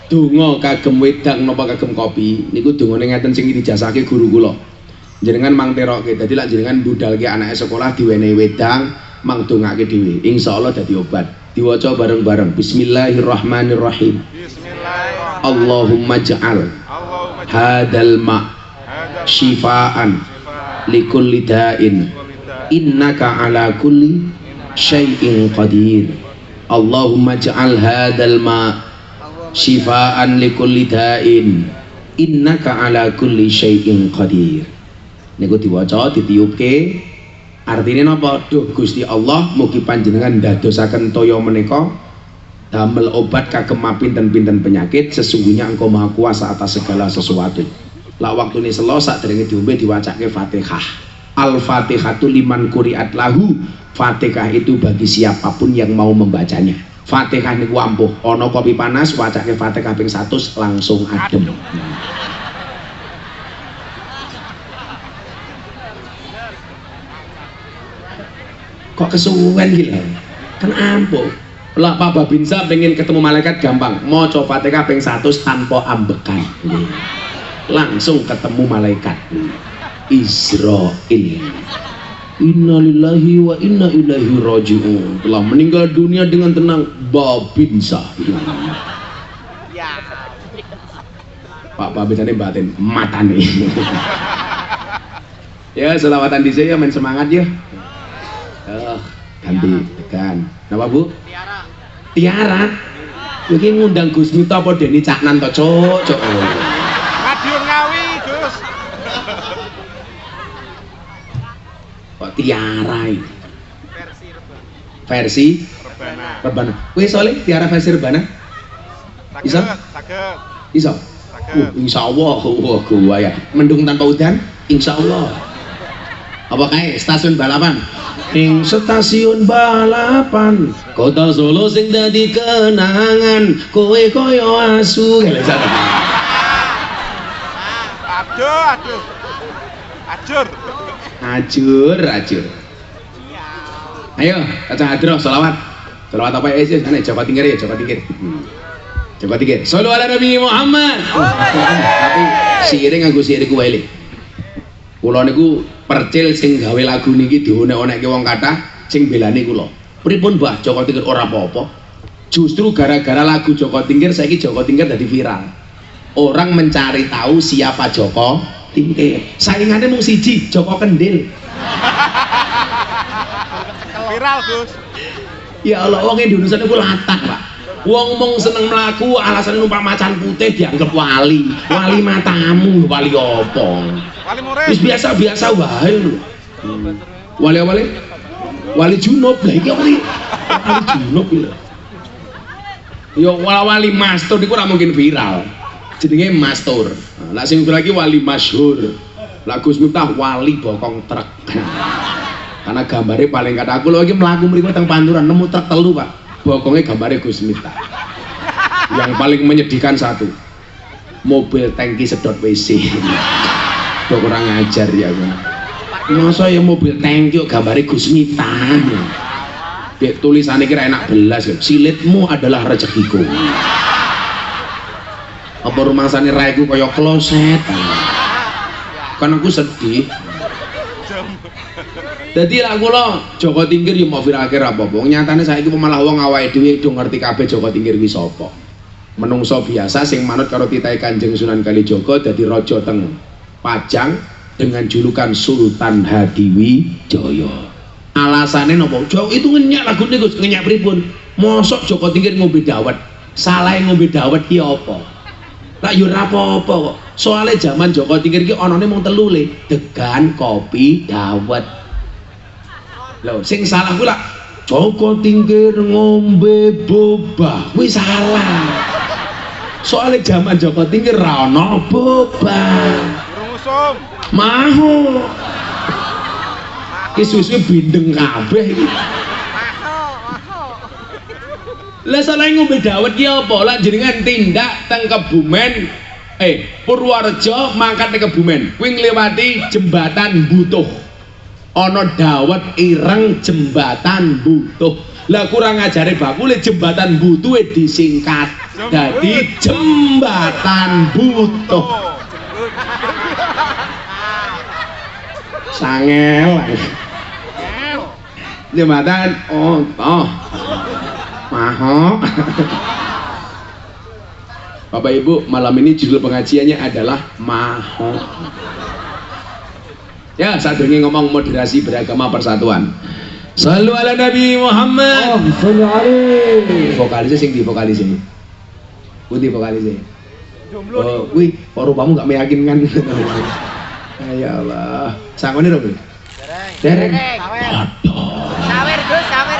donga kagem wedang napa kagem kopi niku dongane ngeten sing dijasake guru kula. Jenengan mangteroke, dadi lak jenengan budalke anake sekolah diwenehi wedang, mangdongake dhewe. Insyaallah dadi obat. Diwaca bareng-bareng. Bismillahirrahmanirrahim. Bismillahirrahmanirrahim. Allahumma ja'al hadal ma syifaan likulli da'in innaka ala kulli syai'in qadir. Allahumma ja'al hadal ma syifaan likulli da'in innaka ala kulli syai'in qadir. Niku diwaca ditiupke artinya napa? Duh Gusti Allah mugi panjenengan dadosaken toya menika damel obat kagem pinten-pinten penyakit, sesungguhnya Engkau Maha Kuasa atas segala sesuatu. Lah waktune selo sakderenge diombe diwacake Fatihah. Al-Fatihatu liman quri'at lahu. Fatihah itu bagi siapapun yang mau membacanya. Fatihah niku ampuh, ana kopi panas wacake Fatihah ping 100 langsung adem. Kok kesuwen gila kan ampuh lah. Pak Babinsa pengen ketemu malaikat gampang, mau coba Fatihah ping 100 tanpa ambekan langsung ketemu malaikat Israel. Innalillahi wa inna ilaihi raji'un, telah meninggal dunia dengan tenang Babinsa. Ya. Pak Babinsa ini batin mata nih. Ya selawatan di saya main semangat ya. Ganti tekan. Napa Bu? Tiara. Tiara. Iki ngundang Gus Miftah apa Deni Caknan to, Cuk? Madiun Ngawi, Gus. Kok Tiara iki? Versi Rebana. Versi Rebana. Rebana. Kuwi soalnya Tiara versi Rebana? Bisa? Saged. Iso? Insyaallah. Wah, gua ya. Mendung tanpa udan? Insyaallah. Apa kae stasiun balapan? Ing stasiun balapan kota Solo sing dadi kenangan kowe koyo asu. Aduh. Ajur. Ajur. Ayo, Kacang Hadroh selawat. Selawat apa ya sih? Ane Jawa Tingkir ya, Jawa Tingkir. Jawa Tingkir. Shallu ala Nabi Muhammad. Tapi siring nganggo sirik wae. Kula niku percil sing gawe lagu niki dionek-onekke wong kathah sing belani kula. Pripun Mbah Joko Tingkir ora apa-apa. Justru gara-gara lagu Joko Tingkir saiki Joko Tingkir dadi viral. Orang mencari tahu siapa Joko Tingkir. Saingannya mung siji, Joko Kendil. Viral, Gus. Ya Allah, wong Indonesia niku latah, Pak. Wong mung seneng mlaku alasan numpak macan putih dianggap wali. Wali matamu, wali apa? Wali murid. Wis biasa-biasa wae lho. Wali-wali wali junub lah iki wali junub lho. Yo wali mastur niku ora mungkin viral. Jenenge mastur. Lah sing lagi wali masyhur. Lah Gus Miftah wali bokong truk. Karena gambarnya paling kata aku lagi mlaku mriku teng Panturan nemu truk telu, Pak. Bokongnya gambarnya Gus Miftah. Yang paling menyedihkan satu, mobil tangki sedot WC. Kok kurang ajar ya aku. Masa ya mobil tangki kok gambare Gus Miftah. Dek tulisannya kira enak belas, silitmu adalah rezekiku. Apa rumangsane raiku kaya kloset. Kan aku sedih. Jadi lah kula Joko Tingkir yo mau virake ra apa-apa. Nyatane saiki malah wong awake dhewe do ngerti kabeh Joko Tingkir ki sapa. Menungso biasa sing manut karo titahe Kanjeng Sunan Kalijaga dadi raja teng Pajang dengan julukan Sultan Hadiwijaya. Alasannya nopo? Joko itu ngenyak lagune Gus, ngenyak pripun? Mosok Joko Tingkir ngombe dawet. Salah ngombe dawet ki apa? Lah yo ora apa-apa kok. Soale zaman Joko Tingkir ki anane mung telu le, degan, kopi, dawet. Lho, sing salah kuwi lah Joko Tingkir ngombe boba. Kuwi salah. Soale zaman Joko Tingkir ra ono boba. Burung usum. Maho. Ki susu bindeng kabeh iki. Lah salah ngombe dawet ki apa? Lah jenengan tindak teng Kebumen Purworejo mangkat ke Kebumen. Kuwi ngliwati jembatan Butuh. Ana dawet ireng jembatan Butuh. Lah kurang ajare bakule jembatan Butuhe disingkat dadi jembatan Butuh. Sangel. Jembatan Maho. Bapak Ibu, malam ini judul pengajiannya adalah Maho. Ya, saat ini ngomong moderasi beragama persatuan. Shallu ala Nabi Muhammad. Sallu alaihi. Vokalisnya sing di vokalis ini. Putih vokalisnya. Oh, wih, rupamu gak meyakinkan. Ya Allah. Sangone dong. Dereng. Sawer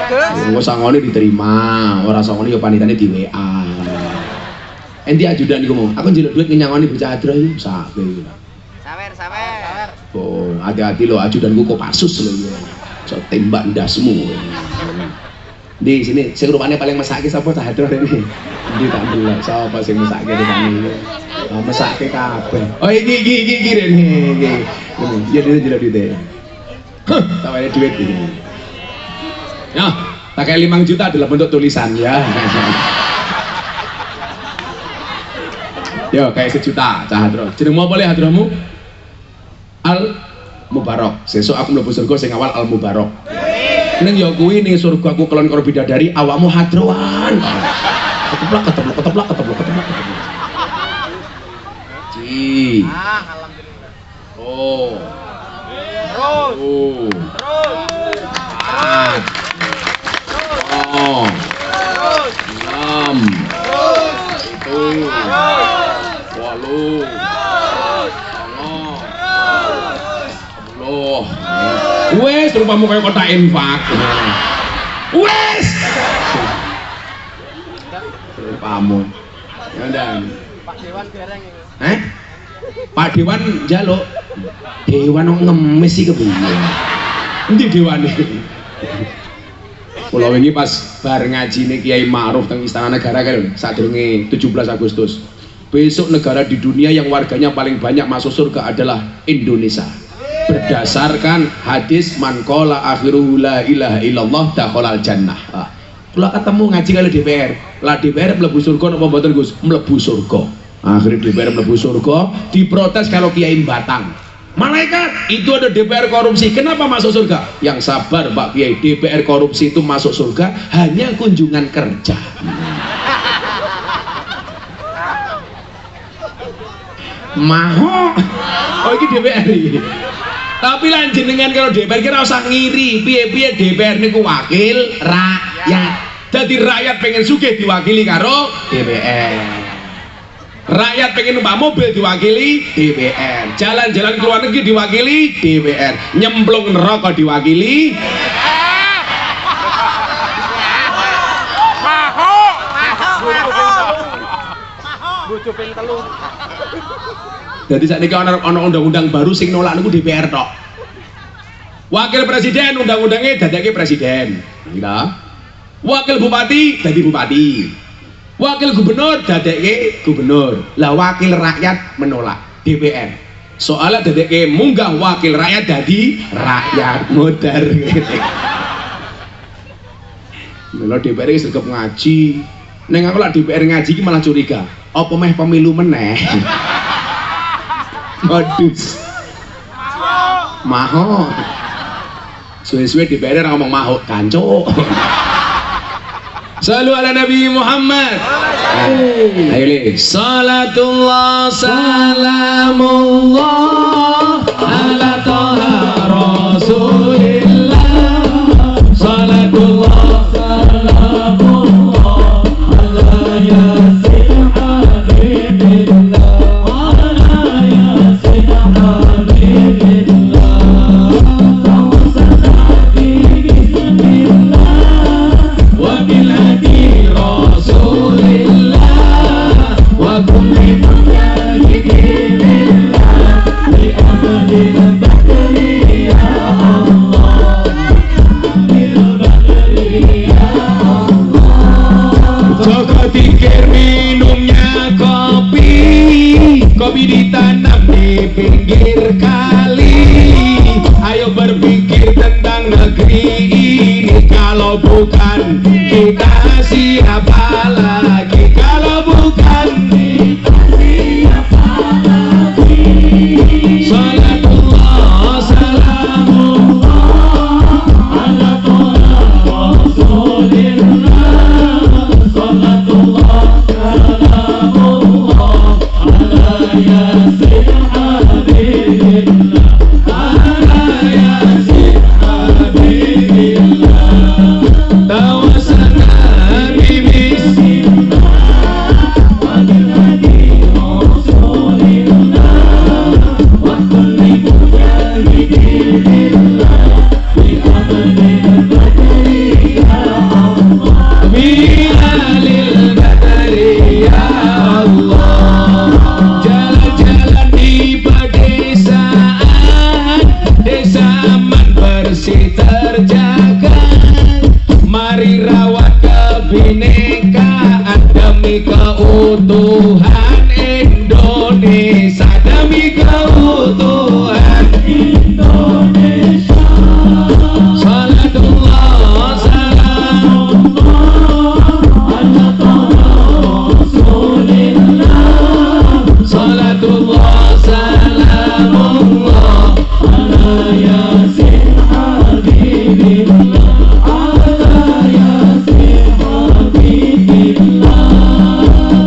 Gus. Engko sangone diterima, ora sangone ya panitane di WA. Endi ajudan iku mau? Aku njaluk duit nyangoni bocah adro iki sak kowe. Sawer. Oh, hati-hati lo ajudanku Kopassus lo ya. So tembak ndasmu. Di sini sing rupane paling mesake sapa cah adro rene. Endi tak delok sapa sing mesake rene. Oh, mesake kabeh. Oh iki rene iki. Ya dene jelek duit. Tak ada duit ini. Ya, pakai 5 juta adalah bentuk tulisan ya. Yo, kayak 1 juta, cah hadro. Jenengmu apa le hadromu? Al Mubarok. Sesuk aku mlebu surga sing awal Al Mubarok. Ning yo kuwi ning surga aku kelon karo bidadari awakmu hadroan. Keteplak. Ji. Alhamdulillah. Oh. Terus. Oh. Oh. 6. 7. 8. 10. Wes rupamu kayak kotak infak. Wes. Rupamu. Ya ndan. Pak Dewan dereng iki. Pak Dewan njaluk. Dewan kok ngemis iki kepiye? Endi dewane? Kula wingi pas bar ngajine Kiai Ma'ruf teng Istana Negara kan sadurunge 17 Agustus. Besok negara di dunia yang warganya paling banyak masuk surga adalah Indonesia. Berdasarkan hadis man qala akhiruhu la ilaha illallah dakhalal jannah. Kula ketemu ngaji kali DPR. Lah DPR mlebu surga napa mboten Gus? Mlebu surga. Akhirnya DPR mlebu surga, diprotes kalau Kiai Batang. Malaikat, itu ada DPR korupsi, kenapa masuk surga? Yang sabar Pak Kiai, DPR korupsi itu masuk surga hanya kunjungan kerja. Maho. Oh ini DPR ini. Tapi lanjut dengan kalau DPR kira usah ngiri, piye-piye DPR niku wakil rakyat. Jadi rakyat pengen sugih diwakili karo DPR. Rakyat pengen numpak mobil diwakili DPR, jalan-jalan ke luar negeri diwakili DPR, nyemplung neraka diwakili Bujupin telu. Jadi saat ini ada undang-undang baru sing nolak niku DPR tok. Wakil presiden undang-undangnya dadake presiden. Wakil bupati jadi bupati. Wakil gubernur dadekke gubernur. Lah wakil rakyat menolak DPR. Soalnya dadekke munggah wakil rakyat dadi rakyat modar. Mula DPR iki sergap ngaji. Neng aku lah DPR ngaji iki malah curiga. Apa meh pemilu meneh? Modus. Maho. Suwe-suwe DPR ngomong maho kancuk. Salu ala Nabi Muhammad. Ayo li. Salatullah salamullah ala toha rasulillah. Salatullah salamullah ala yasin habibillah. Ala yasin habibillah. Kopi ditanam di pinggir kali. Ayo berpikir tentang negeri ini. Kalau bukan kita siapa lagi? Kalau bukan kita siapa lagi? Salatullah salamullah ala toha rasulillah. Salatullah salamullah yasin habibillah. Ala yasin habibillah. Tawassalna bismillah wa binadi rasulillah wa kulli mujahidillah bi abdil badri ya Allah. Bilalil badri ya Allah. Jalan-jalan di pedesaan, desa aman bersih terjaga. Mari rawat kebinekaan demi keutuhan Indonesia. Demi keutuhan Indonesia. Salatullah salamullah ala toha rasulillah. Salatullah salamullah ala yasin habibillah. Ala yasin habibillah.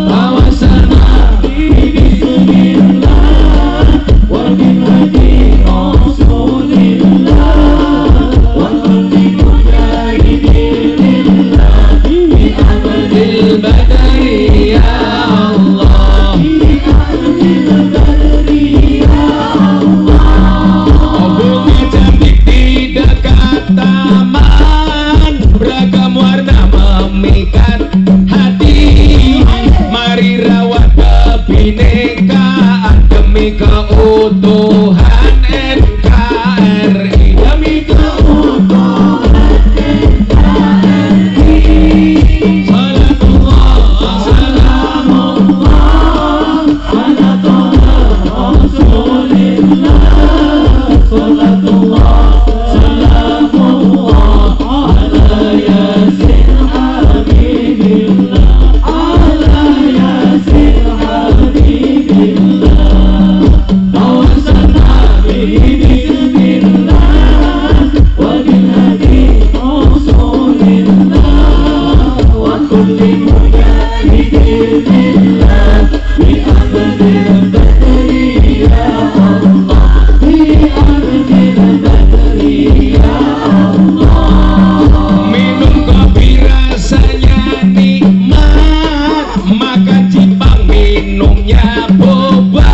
Tawassalna bismillah wa binadi rasulillah wa kulli mujahidillah bi abdil badri ya Allah. Bunga cantik di dekat taman, beragam warna memikat hati. Mari rawat kebinekaan demi keutuhan NKRI. Demi keutuhan NKRI. Salatullah salamullah ala toha rasulillah. Salatullah salamullah ala yasin habibillah. Ala yasin habibillah. Tawassalna bismillah wa binadi rasulillah wa kulli mujahidillah bi abdil badri ya Allah. Bi abdil badri ya Allah. Minum kopi rasanya nikmat, makan cipang minumnya boba.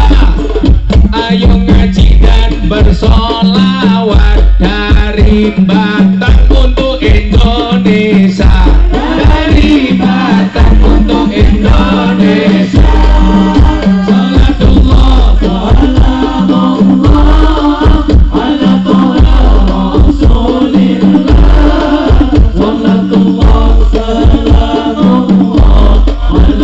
Ayo ngaji dan bersolawat dari Batam untuk Indonesia. Dari Batam untuk Indonesia. Salatullah salamullah ala toha rasulillah. Salatullah salamullah ala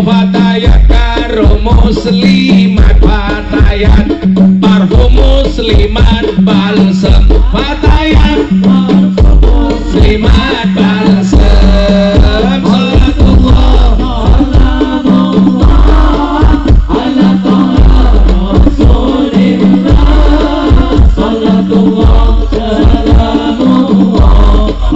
fatayat karo muslimat fatayat marhum muslimat balsem fatayat muslimat balsem salatullah ala rasulillah salatullah salamullah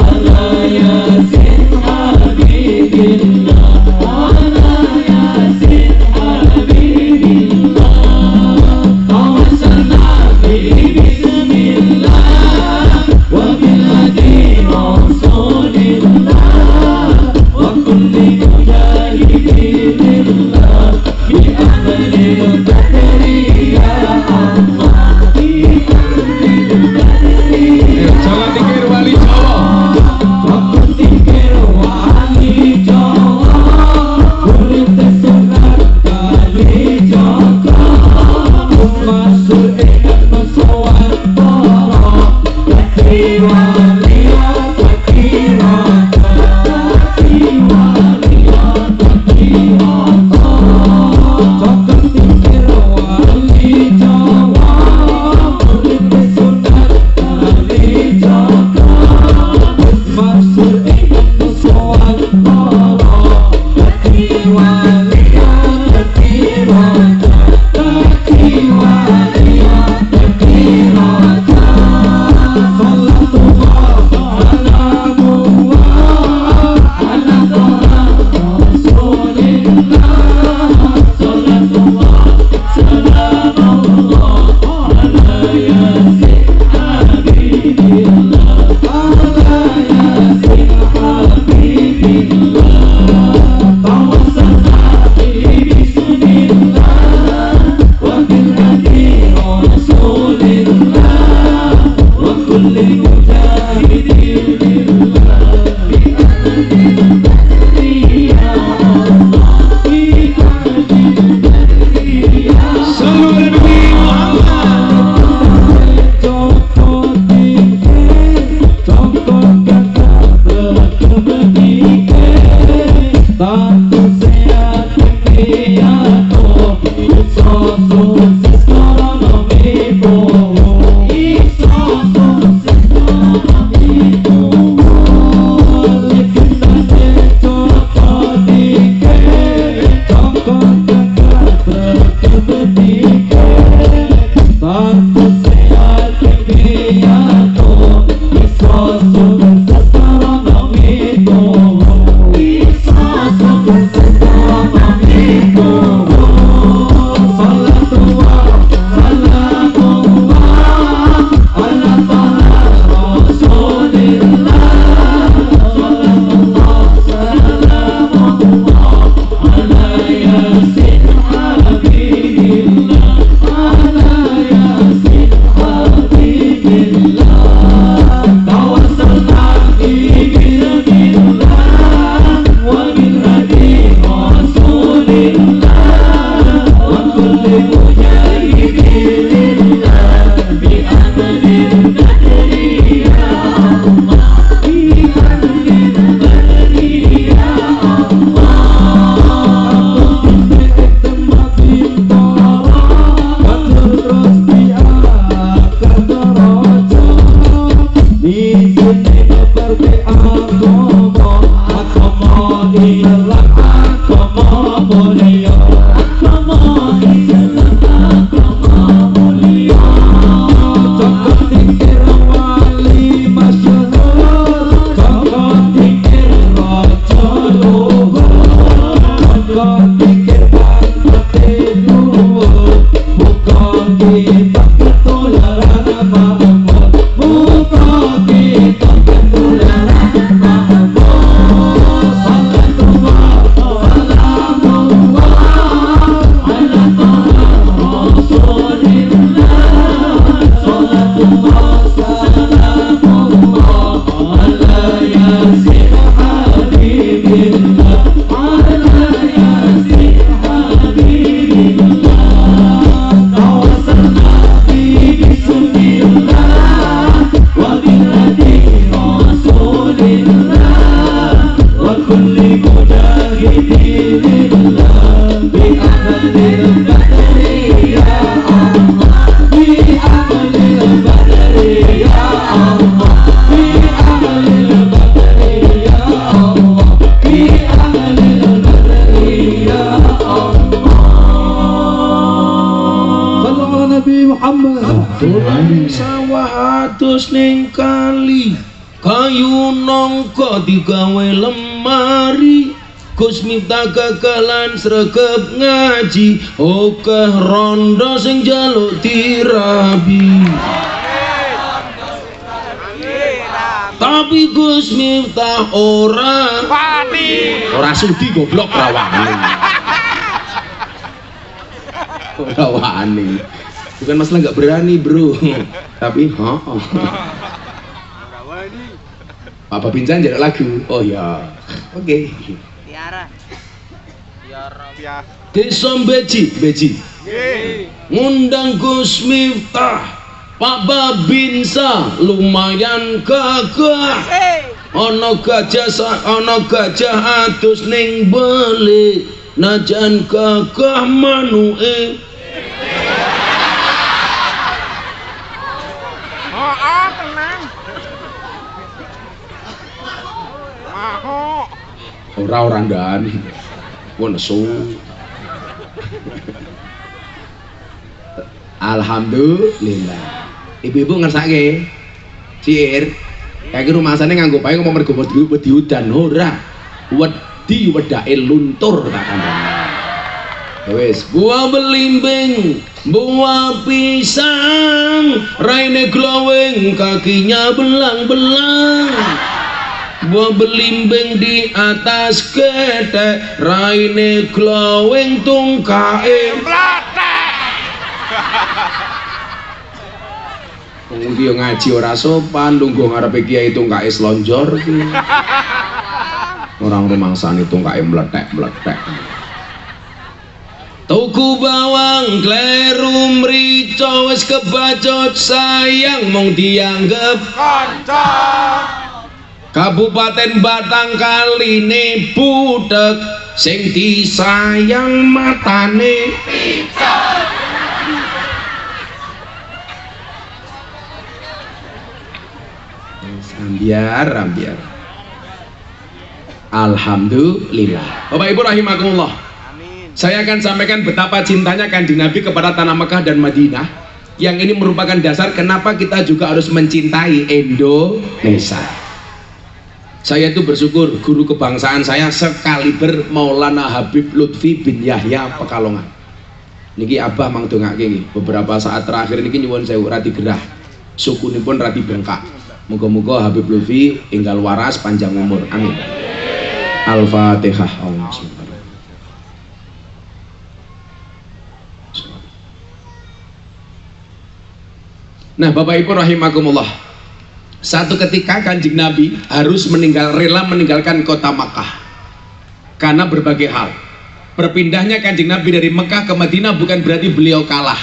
ala yasin habibillah ala yasin habibillah tawassalna bismillah wa bil hadi rasulillah wa kulli mujahidillah bi amalil qadri ya Allah Jawa Tikir Wali Jawa Jawa Tikir Wali Jawa Urip tersunat kali Jawa Masuk ingat masawan para Kaki walia kaki rata Kaki walia kaki rata Jawa Tikir Wali Jawa Urip tersunat kali Jawa Masuk ingat masawan para Kaki walia kaki rata Kaki walia kaki rata Salatullah salamullah ala rasulillah Salatullah salamullah ala yasin habibillah ala yasin habibillah tawassalna bismillah wa bil hadi rasulillah wa kulli mujahidillah bi amalil qadri ya Allah bi amalil qadri ya Allah sallu ala nabi Muhammad cokot dikir cokot kata berkebedike status sehat piato isosus astronomi bowo isosus astronomi bowo legendane cokot dikir cokot kata berkebedike status sehat piato isosus astronomi bowo isosus astronomi bowo salatullah salamullah ala rasulillah salatullah salamullah ala yasin habibillah ala yasin habibillah tawassalna bismillah wa bil hadi rasulillah wa kulli mujahidillah bi amalil qadri ya Allah bi amalil qadri ya Allah aku tempat bintara terus diangkat daraja di sini berbe agama ialah agama mulia agama ialah agama mulia cokot dikir wali masyhur cokot dikir raja luhur cokot dikir bangkate luhur muka kita ketularan makmur muka kita ketularan makmur salatullah salamullah ala rasulillah salatullah salamullah ala yasin habibillah ala yasin habibillah tawassalna bismillah wa bil hadi rasulillah wa kulli mujahidillah terus ning kali kayu nongko digawe lemari Gus Miftah kakalan sregep ngaji okeh rondo sing jaluk dirabi tapi Gus Miftah ora sudi goblok ora wani bukan masalah nggak berani bro tapi Papa Pincan jadi lagu oh ya oke. Tiara. Desa Beji ngundang Gus Miftah Pak Babinsa lumayan gagah ana gajah atus ning beli najan gagah manuke Tenang. ora ndani nesu alhamdulillah ibu-ibu ngersake ciir kayak rumasane nganggo pae ngomong mergo wedi udan ora wedi wedake luntur tak kandhane wis buah belimbing buah pisang raine glowing kakinya belang-belang buah belimbing di atas ketek raine glowing tungkae wong iki ngaji ora sopan lungguh ngarepe kiai tungkae slonjor iki orang rumangsane tungkae meletek-meletek tuku bawang kleru mrica wis kebacot sayang mung dianggep Kanca. Kabupaten Batang kaline budek sing disayang matane ambiar alhamdulillah. Bapak Ibu rahimakumullah, saya akan sampaikan betapa cintanya Kanjeng Nabi kepada tanah Mekah dan Madinah yang ini merupakan dasar kenapa kita juga harus mencintai Indonesia. Saya itu bersyukur guru kebangsaan saya sekaliber Maulana Habib Lutfi bin Yahya Pekalongan. Niki abah mang dongake nggih. Beberapa saat terakhir niki nyuwun sewu radi gerah. Sukunipun radi bengkak. Muga-muga Habib Lutfi enggal waras panjang umur. Amin. Al-Fatihah. Nah, Bapak Ibu rahimakumullah. Satu ketika Kanjeng Nabi harus rela meninggalkan kota Makkah karena berbagai hal. Berpindahnya Kanjeng Nabi dari Mekah ke Madinah bukan berarti beliau kalah,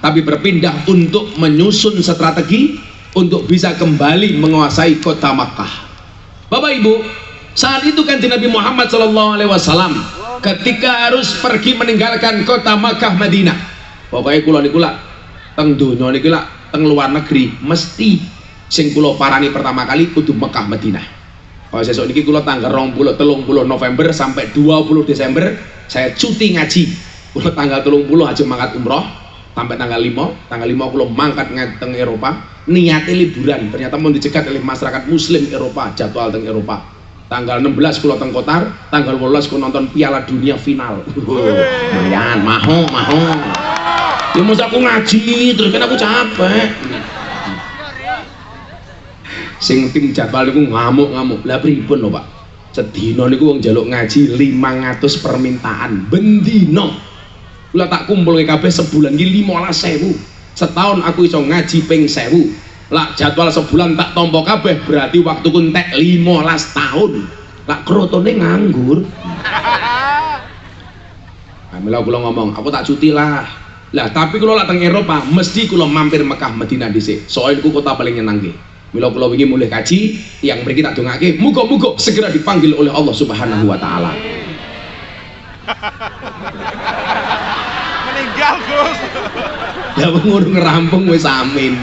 tapi berpindah untuk menyusun strategi untuk bisa kembali menguasai kota Makkah. Bapak Ibu, saat itu Kanjeng Nabi Muhammad SAW ketika harus pergi meninggalkan kota Makkah Madinah, pokoknya kula niku lak teng donya niki lak teng luar negeri mesti sing kula parani pertama kali kudu Mekah Madinah. Kalau sesuk niki kula tanggal 30 November sampai 20 Desember saya cuti ngaji. Kula tanggal 30 aja mangkat umroh sampai tanggal 5 kula mangkat teng Eropa, niate liburan. Ternyata mau dicegat oleh masyarakat muslim Eropa, jadwal teng Eropa. Tanggal 16 kula teng Qatar, tanggal 18 kula nonton Piala Dunia final. Lumayan, maho. Ya mesti aku ngaji terus kan aku capek. Sing tim jadwal niku ngamuk-ngamuk. Lah pripun lho Pak? Sedina niku wong njaluk ngaji 500 permintaan bendina. Kula tak kumpulke kabeh sebulan iki 15.000. Setahun aku iso ngaji ping 1.000. Lah jadwal sebulan tak tampa kabeh berarti waktuku entek 15 tahun. Lah krotone nganggur. Amila kula ngomong, aku tak cuti lah. Lah tapi kula lak teng Eropa mesti kula mampir Mekah Madinah dhisik. Soale iku kota paling nyenangke. Mila kula wingi mulih kaji, tiyang mriki tak dongake, muga-muga segera dipanggil oleh Allah Subhanahu wa taala. Meninggal Gus. Ya ngono ngerampung wis amin.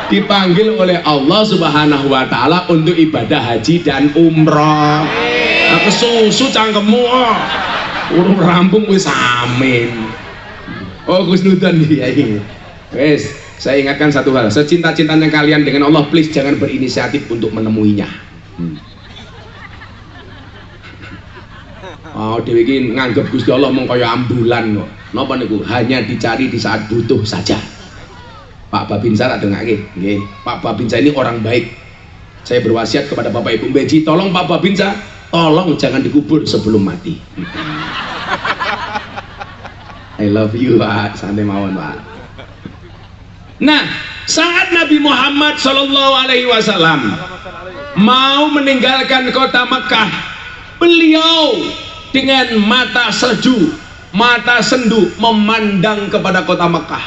Dipanggil oleh Allah Subhanahu wa taala untuk ibadah haji dan umrah. Aku susu cangkemmu. Urung rampung wis amin. Oh Gus Nudan iki. Wis, saya ingatkan satu hal, secinta-cintanya kalian dengan Allah, please jangan berinisiatif untuk menemuinya. Oh, dewe iki nganggep Gusti Allah mung kaya ambulan kok. Napa niku? Hanya dicari di saat butuh saja. Pak Babinsa tak dengake, nggih. Pak Babinsa ini orang baik. Saya berwasiat kepada Bapak Ibu Beji, tolong Pak Babinsa, tolong jangan dikubur sebelum mati. I love you, Pak. Santai mawon, Pak. Nah, saat Nabi Muhammad SAW mau meninggalkan kota Mekah, beliau dengan mata sejuk, mata sendu memandang kepada kota Mekah.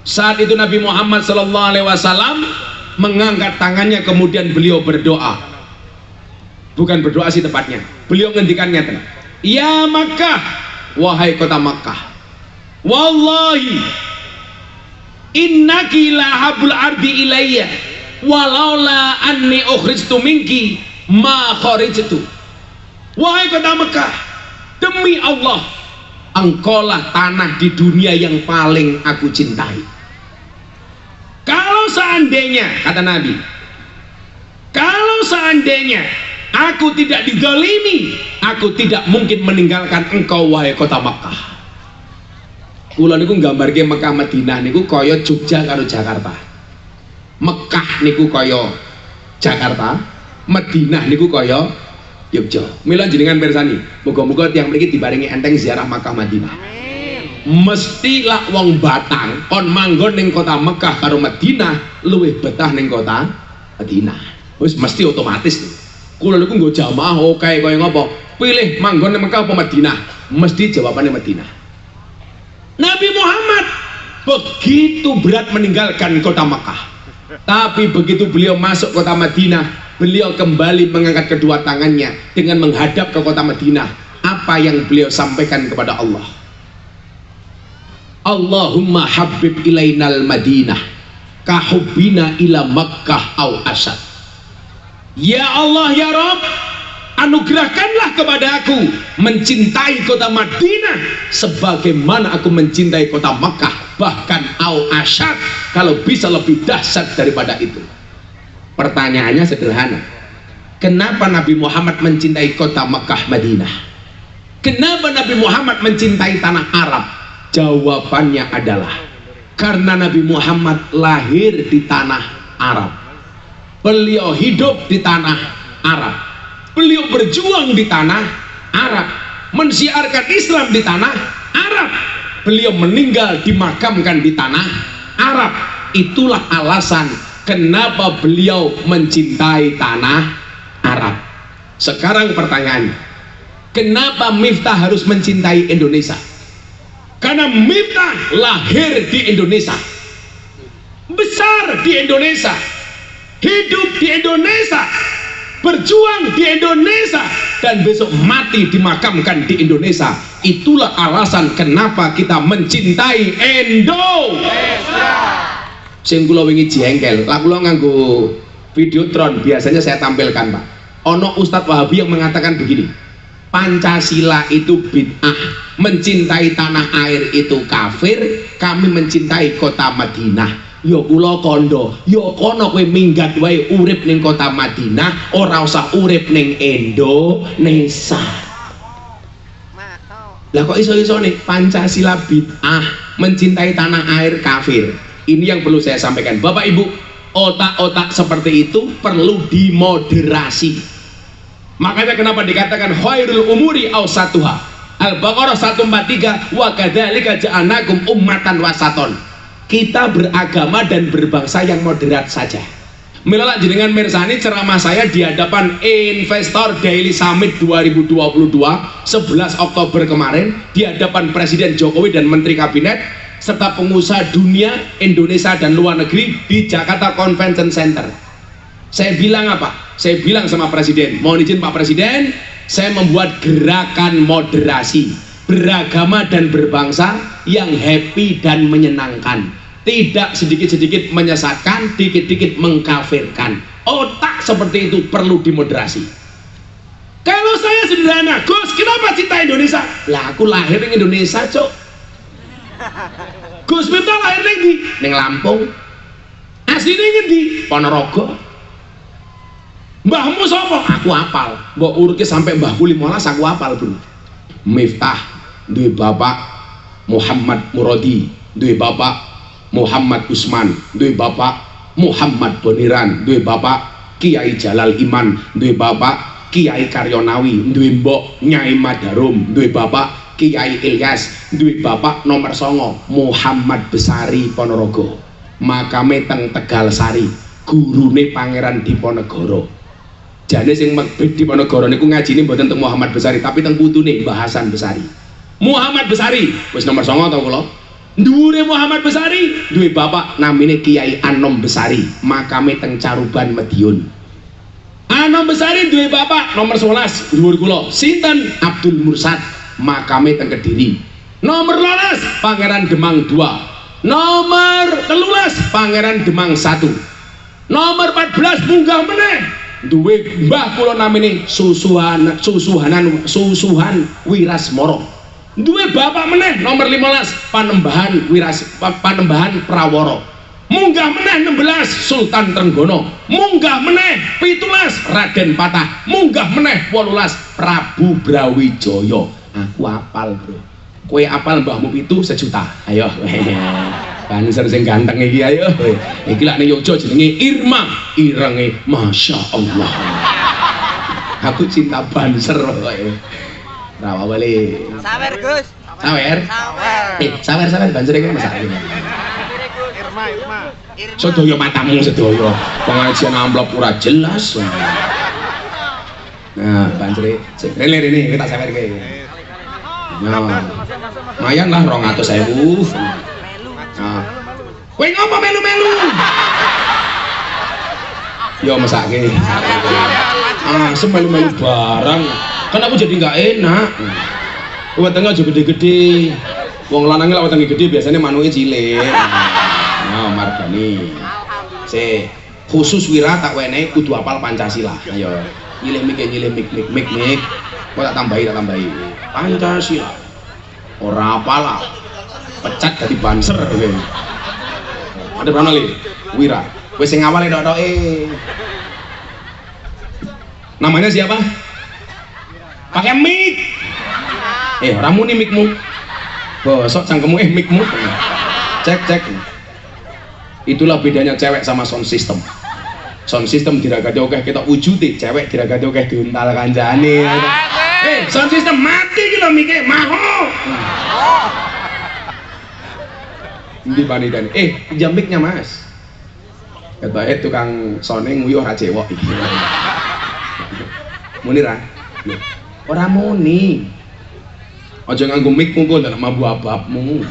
Saat itu Nabi Muhammad SAW mengangkat tangannya, kemudian beliau berdoa. Bukan berdoa sih tepatnya, beliau ngendikannya tenang, ya Makkah, wahai kota Makkah, wallahi innaki lahabul ardi ilayya walaula anni ukhrijtu minki ma kharijtu. Wahai kota Mekah, demi Allah, engkaulah tanah di dunia yang paling aku cintai. Kalau seandainya, kata Nabi, kalau seandainya aku tidak dizalimi, aku tidak mungkin meninggalkan engkau, wahai kota Mekah. Kula niku nggambarke Mekah Madinah niku kaya Jogja karo Jakarta. Mekah niku kaya Jakarta, Madinah niku kaya Jogja. Mila jenengan pirsani, muga-muga tiyang mriki diparingi enteng ziarah Makkah Madinah. Mesti lak wong Batang kon manggon ning kota Mekah karo Madinah luwih betah ning kota Madinah. Wis mesti otomatis. Kula niku nggo jamaah oke kaya ngopo? Pilih manggon ning Mekah apa Madinah? Mesti jawabannya Madinah. Nabi Muhammad begitu berat meninggalkan kota Mekah, tapi begitu beliau masuk kota Madinah, beliau kembali mengangkat kedua tangannya dengan menghadap ke kota Madinah. Apa yang beliau sampaikan kepada Allah? Allahumma habib ilainal Madinah kahubbina ila Makkah au asad. Ya Allah ya Rabb, anugerahkanlah kepada aku mencintai kota Madinah sebagaimana aku mencintai kota Makkah, bahkan au asad, kalau bisa lebih dahsyat daripada itu. Pertanyaannya sederhana, kenapa Nabi Muhammad mencintai kota Makkah Madinah? Kenapa Nabi Muhammad mencintai tanah Arab? Jawabannya adalah karena Nabi Muhammad lahir di tanah Arab, beliau hidup di tanah Arab, beliau berjuang di tanah Arab, mensiarkan Islam di tanah Arab, beliau meninggal dimakamkan di tanah Arab. Itulah alasan kenapa beliau mencintai tanah Arab. Sekarang pertanyaannya, kenapa Miftah harus mencintai Indonesia? Karena Miftah lahir di Indonesia, besar di Indonesia, hidup di Indonesia, berjuang di Indonesia, dan besok mati dimakamkan di Indonesia. Itulah alasan kenapa kita mencintai Indonesia. Sing kula wingi jengkel, lah kula nganggo videotron, biasanya saya tampilkan, Pak. Ono Ustadz Wahabi yang mengatakan begini, Pancasila itu bid'ah, mencintai tanah air itu kafir, kami mencintai kota Madinah. Yo kula kondo, yo kono kowe minggat wae urip ning kota Madinah, ora usah urip ning Indonesia. Lah kok iso-iso nih Pancasila bid'ah, mencintai tanah air kafir. Ini yang perlu saya sampaikan, Bapak Ibu. Otak-otak seperti itu perlu dimoderasi. Makanya kenapa dikatakan khairul umuri awsatuha. Al-Baqarah 143, wa kadzalika ja'alnakum ummatan wasaton. Kita beragama dan berbangsa yang moderat saja. Milala jenengan mirsani ceramah saya di hadapan Investor Daily Summit 2022 11 Oktober kemarin, di hadapan Presiden Jokowi dan Menteri Kabinet serta pengusaha dunia, Indonesia dan luar negeri di Jakarta Convention Center. Saya bilang apa? Saya bilang sama Presiden, mohon izin Pak Presiden, saya membuat gerakan moderasi, beragama dan berbangsa yang happy dan menyenangkan, tidak sedikit-sedikit menyesatkan, dikit-dikit mengkafirkan. Otak seperti itu perlu dimoderasi. Kalau saya sederhana, Gus, kenapa cinta Indonesia? Lah aku lahir di Indonesia, Cok. Gus Miftah lahir ning ndi? Ning Lampung. Asline ngendi? Ponorogo. Mbahmu sapa? Aku apal. Mbok urutke sampai mbahku 15 aku apal, Bro. Miftah duwe bapak Muhammad Muradi, duwe bapak Muhammad Usman, duwe bapak Muhammad Boniran, duwe bapak Kiai Jalal Iman, duwe bapak Kiai Karyonawi, duwe mbok Nyai Madarum, duwe bapak Kiai Ilyas, duwe bapak nomor 9 Muhammad Besari Ponorogo. Makame teng Tegal Sari, gurune Pangeran Diponegoro. Jane sing Magbet Diponegoro niku ngajine mboten teng Muhammad Besari, tapi teng putune Mbah Hasan Besari. Muhammad Besari wis nomor 9 tau kula. Dhuwure Muhammad Besari duwe bapak namine Kiai Anom Besari, makame teng Caruban Madiun. Anom Besari duwe bapak nomor 11 dhuwur kula. Sinten? Abdul Mursad, makame teng Kediri. Nomor 12 Pangeran Demang 2. Nomor 13 Pangeran Demang 1. Nomor 14 munggah meneh duwe mbah kula namine Susuhan Wirasmoro. Duwe bapak meneh nomor 15 Panembahan Praworo. Munggah meneh 16 Sultan Trenggono. Munggah meneh 17 Raden Patah. Munggah meneh 18 Prabu Brawijaya. Aku apal, Bro. Kowe apal mbahmu 7 sejuta. Ayo. Banser sing ganteng iki ayo. Iki lak ning Yogya jenenge Irma, irenge Masya Allah. Aku cinta Banser kowe. Rawa bali. Sawer Gus. Sawer. Sawer Banser iki masak. Irma. Sedaya matamu sedaya. Pengajian amplop ora jelas. Nah, Banser rene kita sawerke. Nah. Mayan lah 200.000. Nah. Kowe ngopo melu-melu? Yo mesake. Semelu-melu barang. Kan aku jadi nggak enak. Wetenge aja gede-gede. Wong lanang lek wetenge gede biasanya manuke cilik. Nah, margani. Khusus Wira tak wenehi kudu hafal Pancasila. Ayo. Nyilih mik. Kok tak tambahi. Pancasila. Ora apalah. Pecat dari Banser. Okay. Ada berapa kali? Wira. Wes sing awale tok-toke. Namanya siapa? Pakai mic. Ora muni mikmu. Bosok cangkemmu mikmu. Cek. Itulah bedanya cewek sama sound system. Sound system diragati oke kita wujude, cewek diragati oke diuntal kancane. Sound system mati ki lho mike, maho. Ndi panitane? Pinjam mic-nya, Mas. Ketoke tukang sone nguyuh ra cewek iki. Muni ra? Ora muni. Aja nganggo mic-mu kok ndak mambu ababmu.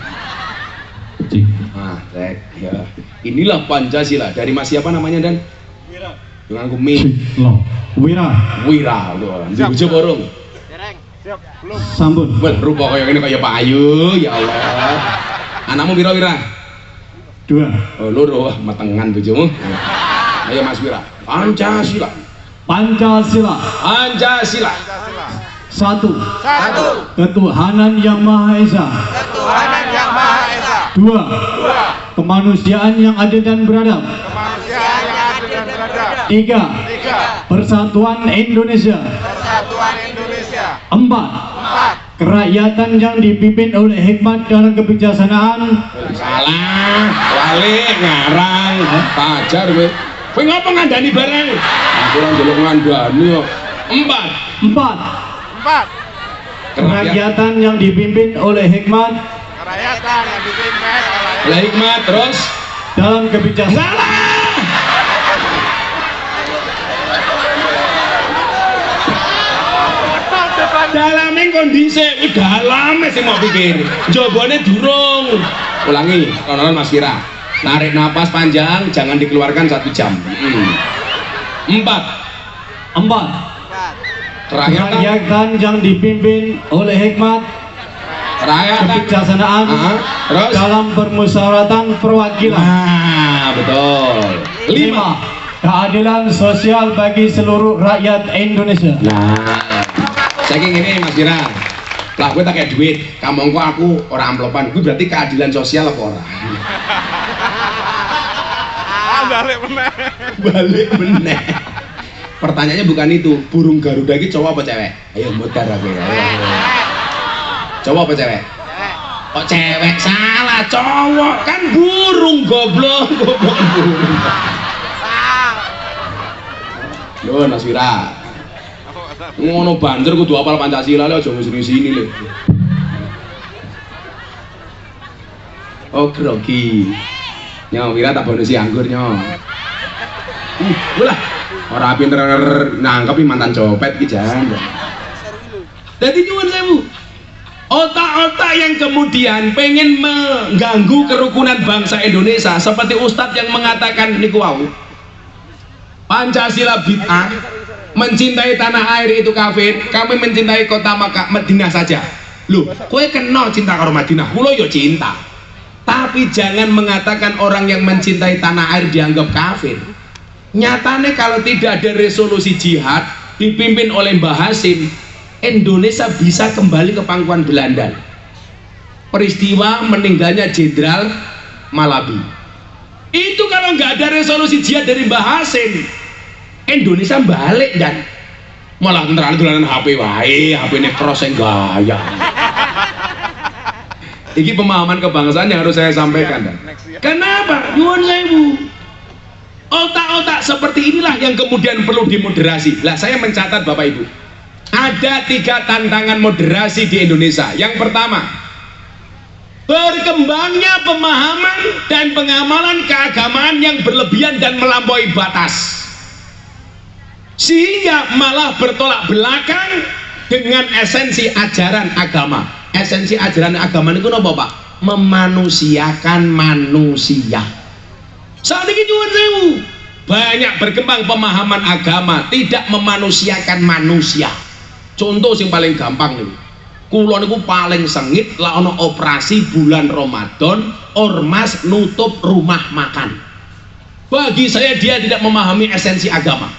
Cek ya. Inilah Pancasila dari Mas siapa namanya Dan? Wira. Nganggo mic. Wira lho. Dibujuk borong. Dereng. Siap, belum. Sampun. Wah, rupa kaya ngene kaya Pak Ayu, ya Allah. Anakmu pira Wira? 2. Oh, loro metengan bojomu. Ayo Mas Wira. Pancasila. 1. 1. Ketuhanan Yang Maha Esa. 2. Kemanusiaan yang adil dan beradab. 3. Persatuan Indonesia. 4. Kerakyatan yang dipimpin oleh hikmat dalam kebijaksanaan. Salah, balik ngarang, pajar kowe. Kowe ngopo ngandani barang? Aku ora ndelok ngandani kok. 4. Kerakyatan yang dipimpin oleh hikmat Lah hikmat terus dalam kebijaksanaan. salah. Dalamnya kondisi dalame sing mau pikir jabone durung. Ulangi konon Mas Kira, narik napas panjang jangan dikeluarkan 1 jam. 4. Kerakyatan yang dipimpin oleh hikmat kebijaksanaan Terus dalam permusyawaratan perwakilan. Betul. 5. Keadilan sosial bagi seluruh rakyat Indonesia. Saking ini Mas Kira, Lah kowe tak kayak duit, kamangka aku ora amplopan. Kuwi berarti keadilan sosial apa ora? Balik meneh. Balik meneh. Pertanyaannya bukan itu, burung Garuda ini cowok apa cewek? Ayo mutar aku ya. Ayo. Cowok apa cewek? Kok cewek? Salah, cowok kan burung goblok burung. Loh, Naswira. Ngono banter kudu apal Pancasila lho, aja sini lho. Oh, grogi. Nyo, Wira tak bonusi anggur nyo. Lah, ora pinter nangkep mantan copet ki jan. Dadi nyuwun sewu. Otak-otak yang kemudian pengen mengganggu kerukunan bangsa Indonesia seperti Ustadz yang mengatakan niku wau. Pancasila bid'ah, mencintai tanah air itu kafir, kami mencintai kota Madinah saja. Loh, kowe kena cinta karo Madinah, kula yo cinta. Tapi jangan mengatakan orang yang mencintai tanah air dianggap kafir. Nyatanya kalau tidak ada resolusi jihad dipimpin oleh Mbah Hasim, Indonesia bisa kembali ke pangkuan Belanda. Peristiwa meninggalnya Jenderal Malabi. Itu kalau nggak ada resolusi jihad dari Mbah Hasim, Indonesia balik dan malah tentara-tentara HP wae, HP ini cross yang gaya. Ini pemahaman kebangsaan yang harus saya sampaikan. Kenapa? Nyuwun sewu. Otak-otak seperti inilah yang kemudian perlu dimoderasi. Lah saya mencatat Bapak Ibu, ada 3 tantangan moderasi di Indonesia. Yang pertama, berkembangnya pemahaman dan pengamalan keagamaan yang berlebihan dan melampaui batas, sehingga malah bertolak belakang dengan esensi ajaran agama. Esensi ajaran agama itu apa Pak? Memanusiakan manusia. Saat ini nyuwun sewu, banyak berkembang pemahaman agama tidak memanusiakan manusia. Contoh yang paling gampang nih, kula niku paling sengit lah ono operasi bulan Ramadan, ormas nutup rumah makan. Bagi saya dia tidak memahami esensi agama.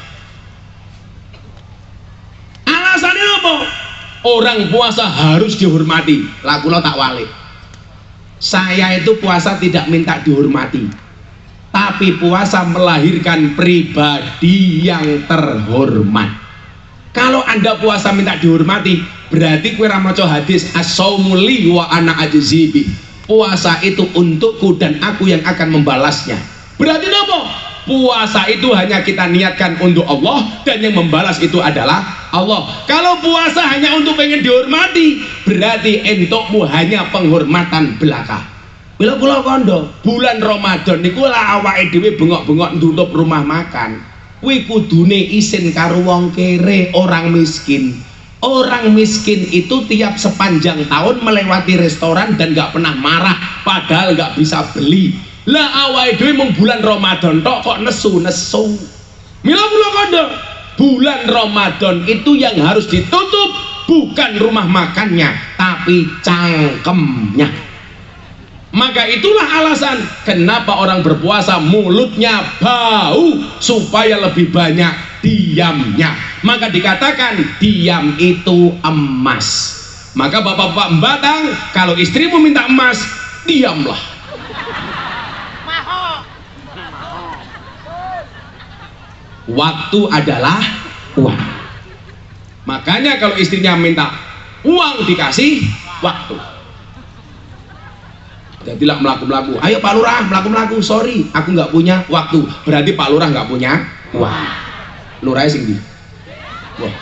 Alasannya apa? Orang puasa harus dihormati. Lah kula tak walik. Saya itu puasa tidak minta dihormati, tapi puasa melahirkan pribadi yang terhormat. Kalau Anda puasa minta dihormati, berarti kowe ra maca hadis as-saumu li wa ana ajzibi. Puasa itu untukku dan aku yang akan membalasnya. Berarti apa? Puasa itu hanya kita niatkan untuk Allah dan yang membalas itu adalah Allah. Kalau puasa hanya untuk pengen dihormati, berarti entukmu hanya penghormatan belaka. Bila kula kondo, bulan Ramadan niku lah awake dhewe bengok-bengok nutup rumah makan. Kuwi kudune isin karo wong kere, orang miskin. Orang miskin itu tiap sepanjang tahun melewati restoran dan nggak pernah marah, padahal nggak bisa beli. Lah awake dhewe mung bulan Ramadan tok kok nesu-nesu. Mila kula kondo, bulan Ramadan itu yang harus ditutup bukan rumah makannya, tapi cangkemnya. Maka itulah alasan kenapa orang berpuasa mulutnya bau, supaya lebih banyak diamnya. Maka dikatakan diam itu emas. Maka bapak-bapak Batang, kalau istrimu minta emas, diamlah. Waktu adalah uang. Makanya kalau istrinya minta uang dikasih waktu. Jadilah melaku-melaku. Ayo Pak Lurah melaku-melaku. Sorry, aku nggak punya waktu. Berarti Pak Lurah nggak punya uang. Lurah sing ndi? Wah,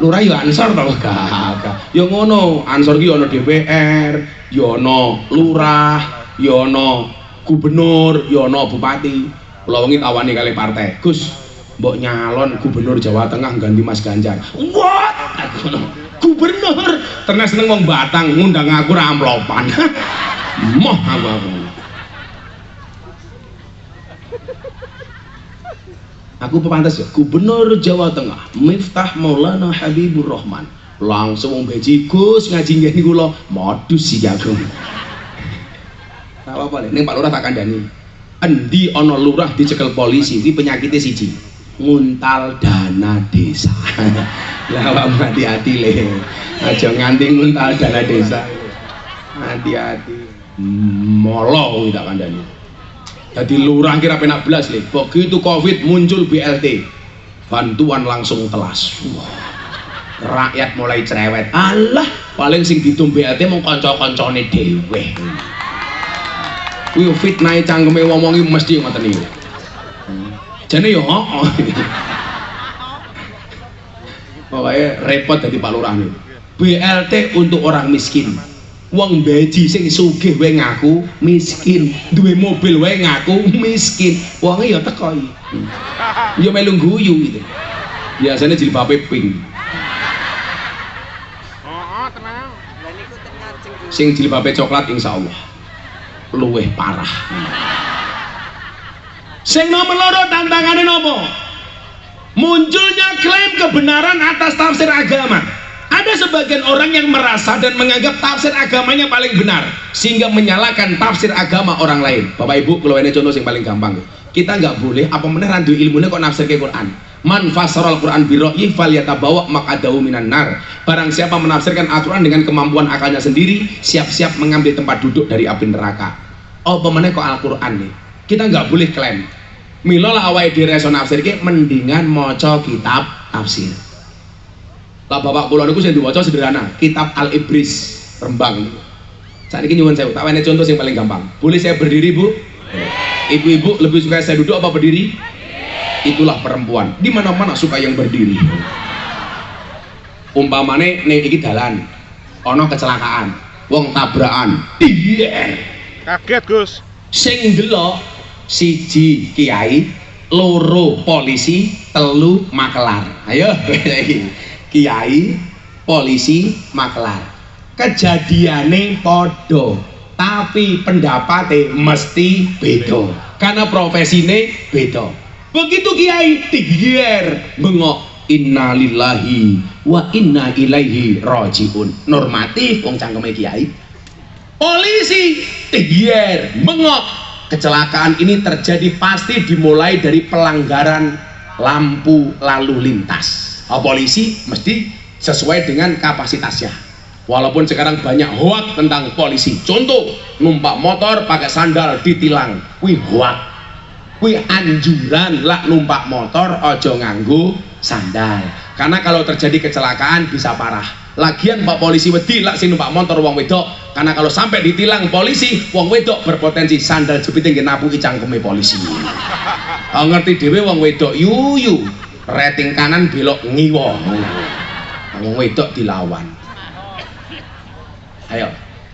Lurah ya ansor tau gak? Ya ngono, ansor ki ono DPR, ya ono lurah, ya ono gubernur, ya ono bupati. Kula wengi tawani kali partai. Gus, mbok nyalon gubernur Jawa Tengah ganti Mas Ganjar. What? Gubernur ternyata seneng wong Batang ngundang aku ra amplopan. Moh aku pepantes ya gubernur Jawa Tengah Miftah Maulana Habibur Rahman. Langsung wong beji Gus ngaji ngene kula modus sih aku. Apa-apa ning Pak Lurah tak kandhani. Endi ana lurah dicekel polisi iki penyakitnya siji. nguntal dana desa. Lah awakmu hati-hati le. Aja nganti nguntal dana desa. Hati-hati. Molo kuwi tak kandhani. Dadi lurah kira penak belas le. Begitu Covid muncul BLT. Bantuan langsung telas. Wah. Rakyat mulai cerewet. Allah, paling sing ditum BLT mau kanca-kancane dhewe. Kuwi fitnah cangkeme wong iki mesti ngoten niku. Jane yo heeh. Pokoknya repot dadi Pak Lurah niku. BLT untuk orang miskin. Wong beji sing sugih wae ngaku miskin, duwe mobil wae ngaku miskin. Wonge ya teko iki. Ya melu guyu gitu. Biasanya jilbabe pink. Tenang. Lah niku tenang sing Sing jilbabe coklat insyaallah luweh parah. Sing nomor loro tantangane nopo? Munculnya klaim kebenaran atas tafsir agama. Ada sebagian orang yang merasa dan menganggap tafsir agamanya paling benar sehingga menyalahkan tafsir agama orang lain. Bapak Ibu, kalau ini contoh yang paling gampang. Kita nggak boleh apa meneh randu ilmunya kok nafsir ke Quran. Man fasaral Quran bi ra'yi falyatabawa maq'adahu minan nar. Barang siapa menafsirkan Al-Quran dengan kemampuan akalnya sendiri, siap-siap mengambil tempat duduk dari api neraka. Apa meneh kok Al-Quran nih? Kita nggak boleh klaim. Mila lah awake dhewe iso nafsirke mendingan maca kitab tafsir. Lah bapak kula niku sing diwaca sederhana, kitab Al-Ibris Rembang. Saat ini nyuwun sewu, tak wene contoh yang paling gampang. Boleh saya berdiri, Bu? Ibu-ibu lebih suka saya duduk apa berdiri? Itulah perempuan. Di mana-mana suka yang berdiri. Umpamane ning iki dalan, ana kecelakaan, wong tabrakan. Iya. Kaget, Gus. Sing delok siji kiai, loro polisi, telu makelar. Ayo iki. Kiai, polisi, makelar. Kejadiane podo, tapi pendapatnya mesti beda. Karena profesine beda. Begitu kiai tigier bengok inna lillahi wa inna ilaihi rajiun. Normatif wong cangkeme kiai. Polisi tigier bengok kecelakaan ini terjadi pasti dimulai dari pelanggaran lampu lalu lintas. Polisi mesti sesuai dengan kapasitasnya. Walaupun sekarang banyak hoak tentang polisi. Contoh, numpak motor pakai sandal ditilang. Wih hoak. Wih anjuran lah numpak motor ojo nganggo sandal. Karena kalau terjadi kecelakaan bisa parah. Lagian Pak Polisi wedi lak sing numpak motor wong wedok. Karena kalau sampai ditilang polisi, wong wedok berpotensi sandal jepite nggih napuki cangkeme polisi. Ngerti dhewe wong wedok yuyu. Rating kanan belok ngiwo. Wong wedok dilawan. Ayo.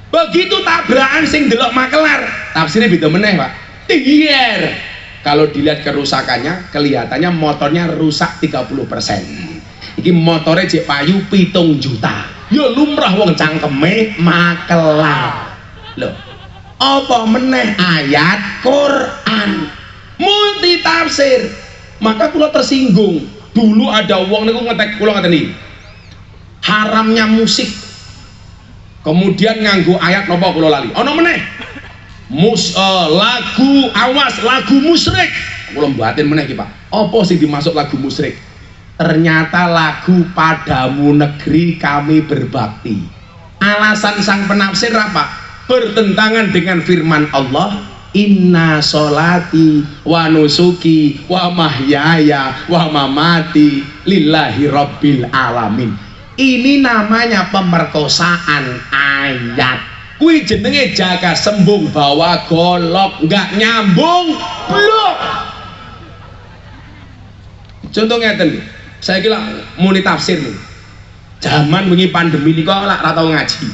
Begitu tabrakan sing delok makelar, tafsirnya beda meneh, Pak. Tigier. Kalau dilihat kerusakannya, kelihatannya motornya rusak 30%. Iki motornya jek payu 7 juta. Ya lumrah wong cangkeme makelar. Loh. Apa meneh ayat Quran multi tafsir. Maka kula tersinggung. Dulu ada wong niku ngetek kula ngaten iki. Haramnya musik. Kemudian nganggo ayat napa kula lali. Ana meneh. Lagu awas, lagu musyrik. Kula mbatin meneh iki, Pak. Apa sih dimasuk lagu musyrik? Ternyata lagu Padamu Negeri Kami Berbakti. Alasan sang penafsir apa? Bertentangan dengan firman Allah. Inna sholati wa nusuki wa mahyaya wa mamati lillahi rabbil alamin. Ini namanya pemerkosaan ayat. Kui jenenge jaga sembung bawa golok, nggak nyambung blok. Contoh ngeten, saya kira muni tafsir nih. Zaman wingi pandemi niku lak ora tau ngaji.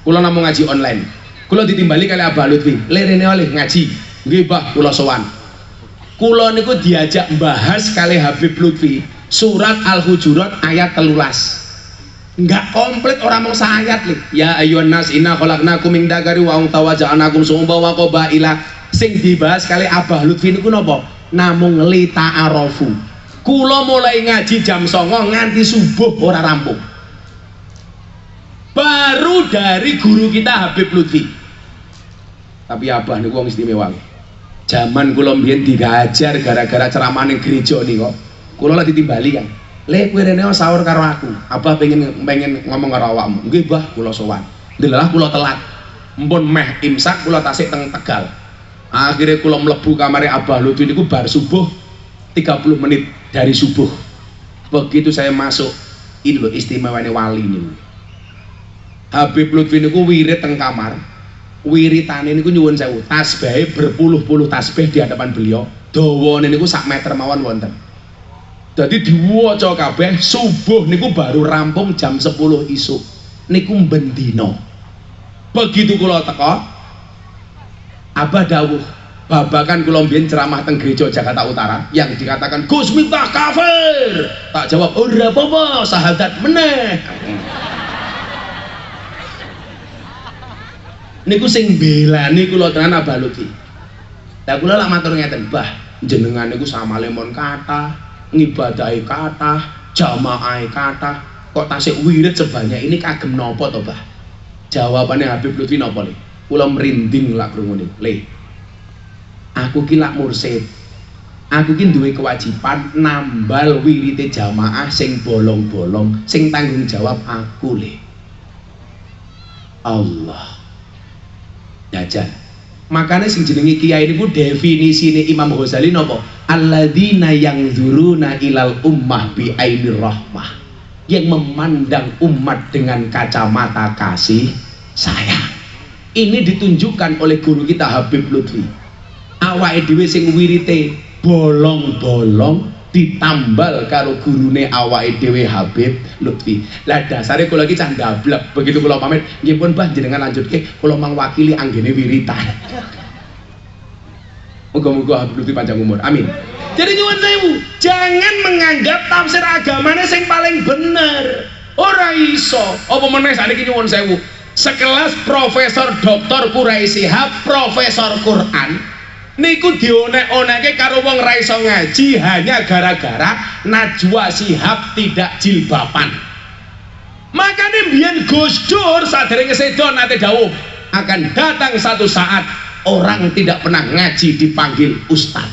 Kula namung ngaji online. Kula ditimbali kali Abah Lutfi, lerene oleh ngaji. Nggih, Mbah, kula sowan. Kula niku diajak bahas kali Habib Lutfi surat Al-Hujurat ayat 13. Enggak komplit orang mau ayat nih. Ya ayyuhan nas inna khalaqnakum min dzakari wa unsa wa ja'alnakum syu'uban wa qabaila. Sing dibahas kali Abah Lutfi niku napa? Namung li ta'arofu. Kula mulai ngaji jam 09.00 nganti subuh ora rampung. Baru dari guru kita Habib Lutfi. Tapi Abah niku wong istimewa. Zaman kula mbiyen digajar gara-gara ceramah ning gereja nih kok. Kula lagi ditimbali kan. Le kowe rene sahur karo aku. Abah pengen ngomong karo awakmu. Nggih, Mbah, kula sowan. Delalah kula telat. Mpun meh imsak kula tasik teng Tegal. Akhirnya kula mlebu kamare Abah Lutfi niku bar subuh 30 menit dari subuh. Begitu saya masuk, ini loh istimewanya wali ini. Habib Lutfi niku wirid teng kamar. Wiritane niku nyuwun sewu, tasbih berpuluh-puluh tasbih di hadapan beliau. Dawane niku sak meter mawon wonten. Jadi diwaca kabeh subuh niku baru rampung jam 10 isuk. Niku bendino. Begitu kula teka, Abah dawuh babakan kula mbiyen ceramah teng gereja Jakarta Utara yang dikatakan Gus Miftah kafir. Tak jawab ora apa-apa, sahadat meneh. Niku sing belani kula tenan Abah Lutfi. Lah kula lak matur ngeten, Bah, jenengan niku samale mon kathah, ngibadahi kathah, jamaah kathah, kok tasik wirid sebanyak ini kagem napa to, Bah? Jawabannya Habib Lutfi napa le? Kula merinding lak krungune. Le, aku ki lak mursid. Aku ki duwe kewajiban nambal wirite jamaah sing bolong-bolong, sing tanggung jawab aku le. Allah. Jajan. Makanya sing jenenge kiai niku definisine Imam Ghazali napa? Alladzina yanzuruna ilal ummah bi ainir rahmah. Yang memandang umat dengan kacamata kasih sayang. Ini ditunjukkan oleh guru kita Habib Lutfi. Awake dhewe sing wirite bolong-bolong ditambal karo gurune awake dhewe Habib Lutfi. Lah dasare kula iki cah ndablek. Begitu kula pamit, nggih pun Mbah jenengan lanjutke, kula mangwakili anggene wiritan. Muga-muga Habib Lutfi panjang umur. Amin. Jadi nyuwun sewu, jangan menganggap tafsir agamanya sing paling bener. Ora iso. Apa meneh sakniki nyuwun sewu, sekelas Profesor Dr. Quraish Shihab, Profesor Quran niku dionek-oneke karo wong ra iso ngaji hanya gara-gara Najwa Shihab tidak jilbaban. Makanya biyen Gus Dur saderenge sedo nate dawuh, akan datang satu saat orang tidak pernah ngaji dipanggil ustaz.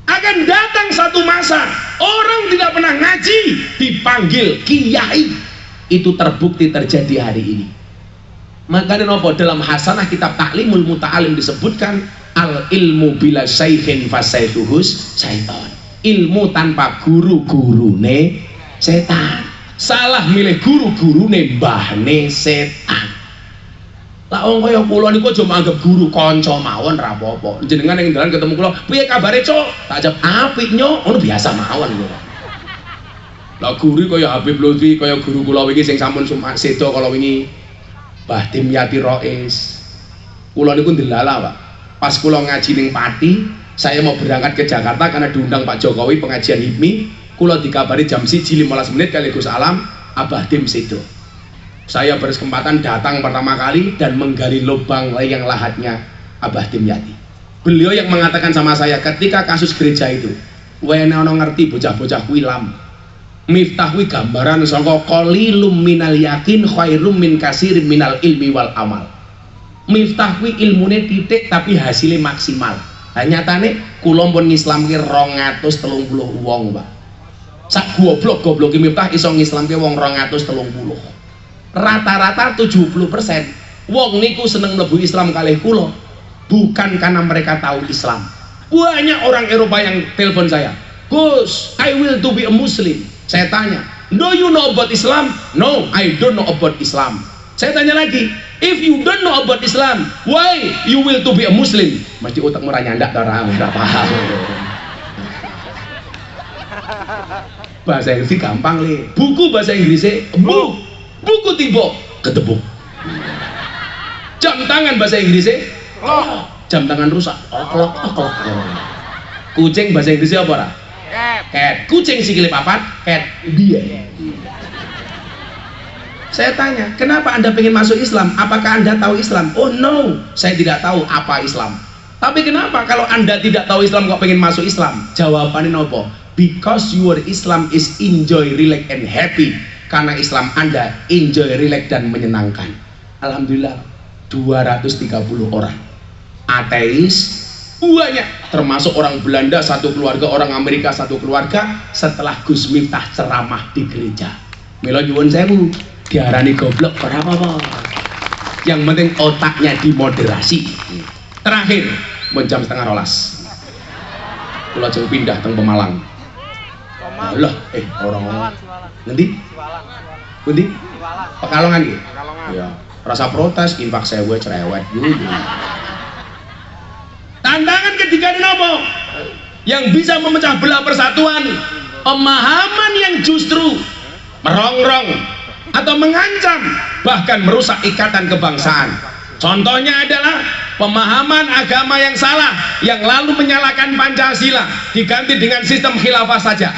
Akan datang satu masa orang tidak pernah ngaji dipanggil kiai. Itu terbukti terjadi hari ini. Makanya nopo dalam hasanah kitab Ta'limul Muta'alim disebutkan al ilmu bila syaihin fasaihuhus syaiton. Ilmu tanpa guru-gurune setan. Salah milih guru-gurune mbahne setan. Lah wong kaya kula niku aja anggap guru kanca mawon ra apa-apa. Jenengan ning dalan ketemu kula, "Piye kabare, Cuk?" Tak jawab, "Apik, Nyok." Ngono biasa mawon kula. Lah guru kaya Habib Lutfi, kaya guru kula wingi sing sampun sedo kala wingi, Mbah Dimyati Rois. Kula niku ndelala, Pak. Pas kula ngaji ning Pati, saya mau berangkat ke Jakarta karena diundang Pak Jokowi pengajian HIPMI. Kula dikabari jam 1:15 menit kali Gus Alam, Abah Dim sedo. Saya berkesempatan datang pertama kali dan menggali lubang yang lahatnya Abah Dimyati. Beliau yang mengatakan sama saya ketika kasus gereja itu, wene ono ngerti bocah-bocah kuwi lam. Miftah kuwi gambaran saka qalilum minal yakin khairum min kasirin minal ilmi wal amal. Miftah kuwi ilmune titik tapi hasilnya maksimal. Lah nyatane kula pun ngislamke 230 wong, Pak. Sak goblok-gobloke Miftah iso ngislamke wong 230. Rata-rata 70% wong niku seneng mlebu Islam kalih kula bukan karena mereka tahu Islam. Banyak orang Eropa yang telepon saya, "Gus, I will to be a Muslim." Saya tanya, "Do you know about Islam?" "No, I don't know about Islam." Saya tanya lagi, "If you don't know about Islam, why you will to be a Muslim?" Mesti otakmu ra nyandak ta ora paham. Bahasa Inggris gampang le. Buku bahasa Inggrisnya buku tiba ketebuk. Jam tangan bahasa Inggrisnya jam tangan rusak. Kucing bahasa Inggrisnya apa ora? Cat. Kucing sikile papat, cat dia. Saya tanya, kenapa Anda pengen masuk Islam? Apakah Anda tahu Islam? Oh no, saya tidak tahu apa Islam. Tapi kenapa kalau Anda tidak tahu Islam kok pengen masuk Islam? Jawabannya nopo? Because your Islam is enjoy, relax and happy. Karena Islam Anda enjoy, relax dan menyenangkan. Alhamdulillah 230 orang ateis banyak, termasuk orang Belanda satu keluarga, orang Amerika satu keluarga. Setelah Gus Miftah ceramah di gereja, mila nyuwun sewu, diarani goblok ora apa-apa, yang penting otaknya dimoderasi. Terakhir mun jam 11:30 kula jeng pindah teng Pemalang. Lah orang ngendi? Pundi? Pekalongan nggih. Ya, rasa protes infak sewe cerewet dulu. Tantangan ketiga di nopo yang bisa memecah belah persatuan, pemahaman yang justru merongrong atau mengancam bahkan merusak ikatan kebangsaan. Contohnya adalah pemahaman agama yang salah yang lalu menyalahkan Pancasila diganti dengan sistem khilafah saja,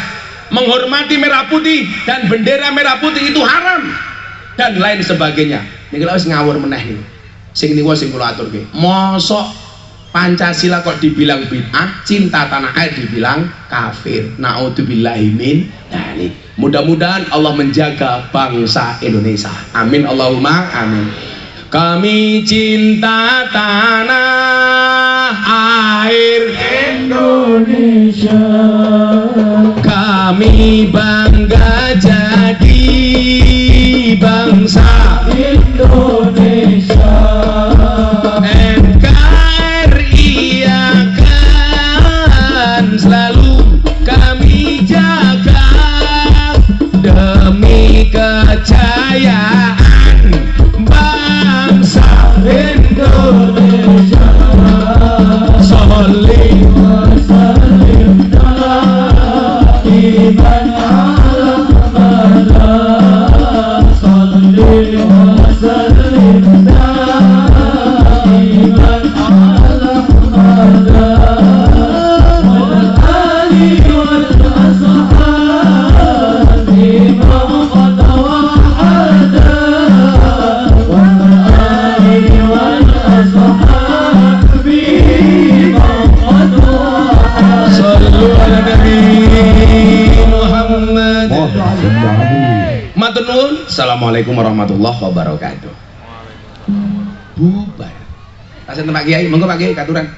menghormati merah putih dan bendera merah putih itu haram dan lain sebagainya. Ini kalau ngawur meneh nih, sing niku sing kula aturke, mosok Pancasila kok dibilang bid'ah, cinta tanah air dibilang kafir. Naudzubillahi min dzalik. Mudah-mudahan Allah menjaga bangsa Indonesia. Amin Allahumma amin. Kami cinta tanah air Indonesia. Kami bangga jadi bangsa Indonesia. Selalu kami jaga demi kejayaan bangsa Indonesia. Sholli wa sallim daiman ala Muhammad. Sholli wa sallim daiman ala Muhammad. Assalamualaikum warahmatullahi wabarakatuh. Bubar. Tasih Pak Kiai, monggo Pak Kiai katuran.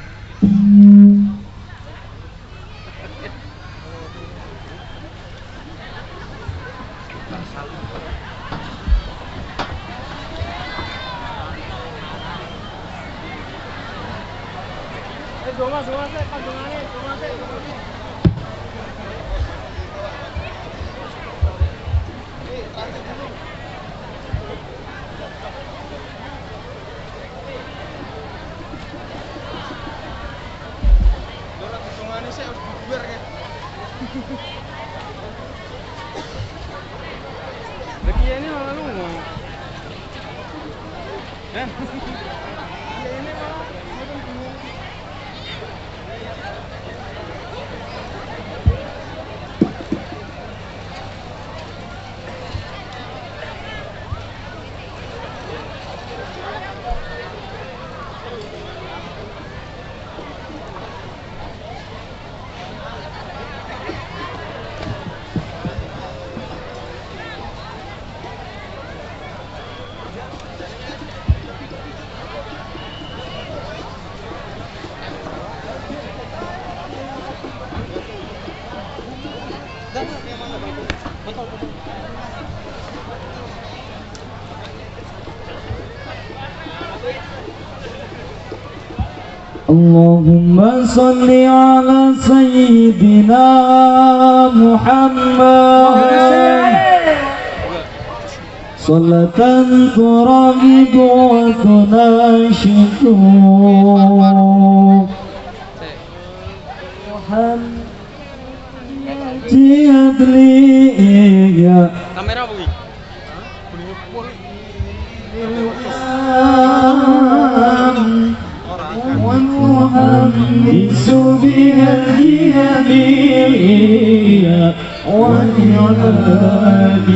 Allahumma salli ala sayyidina Muhammad salatan turabidu wa tunashidu Muhammad jiyadli ya Kamera bunyi. ومحمد بها الجهمية والعباد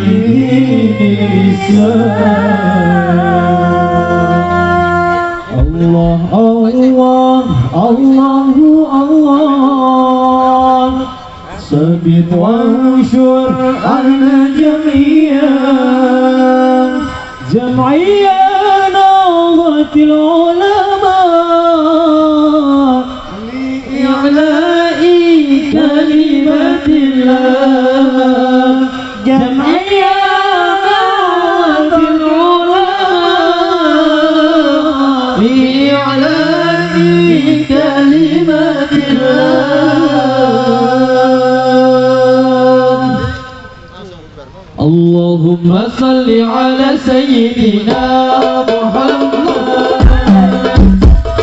الله الله الله الله ثبت وانشر على جمعية نهضة العلماء بإعلاء كلمة الله. اللهم صل على سيدنا محمد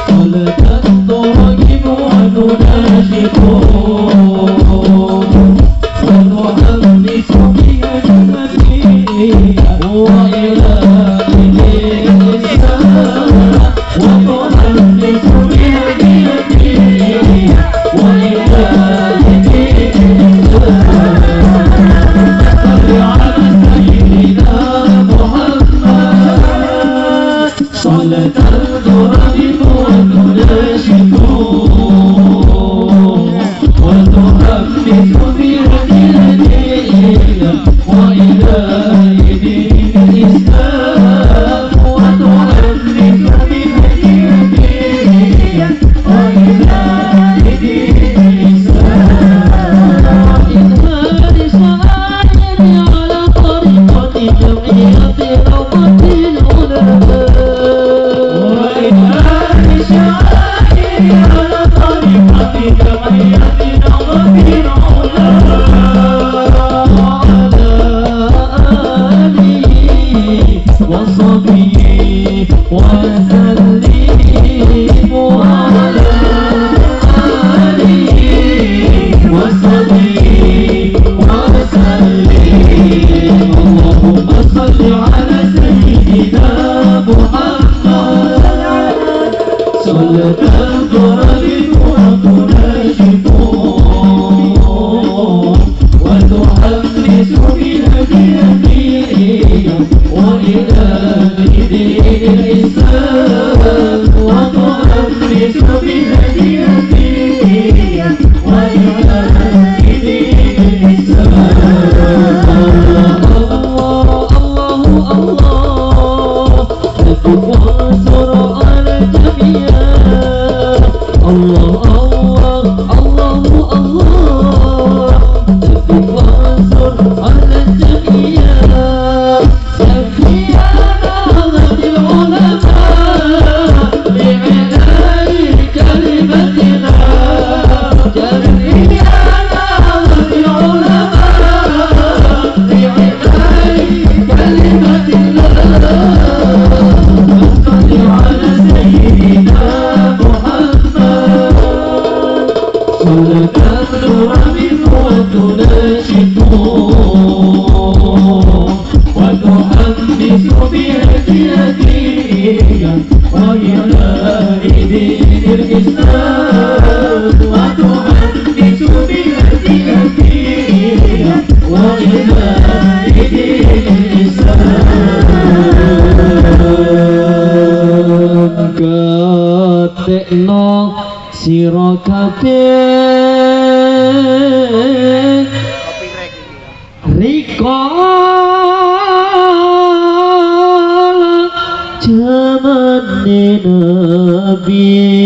صلاة ترغب ونناشد ونحمس بها المسيح وإلى الإسلام ونحمس بها المسيح وإلى صلاة ترغب ونناشد ونحمس بها الدين وإلى دين الإسلام ونحمس بها الدين وإلى دين الإسلام إظهار شعائر على طريقة جمعية روضة العلماء وإظهار شعائر على طريقة جمعية روضة العلماء وعلى آله وصحبه وسلم وعلى آله وصحبه وسلم. اللهم صل على سيدنا محمد صلاة ترغب ونناشد ونحمس بها الدين وإلى دين الإسلام ونحمس بها الدين وإلى دين الإسلام. الله الله تكن وانصر على الجميع. الله الله الله الله تكن وانصر على الجميع. سفينا نهضة العلماء بعناء كلمتنا. جميعنا نهضة العلماء بعناء كلمة الله. صل على سيدنا محمد صلاة ترغب ونناشد ونحمس بها الدين وإلى دين الإسلام ونحمس بها الدين وإلى دين الإسلام. Katekno sira kabeh rikala jamane Nabi.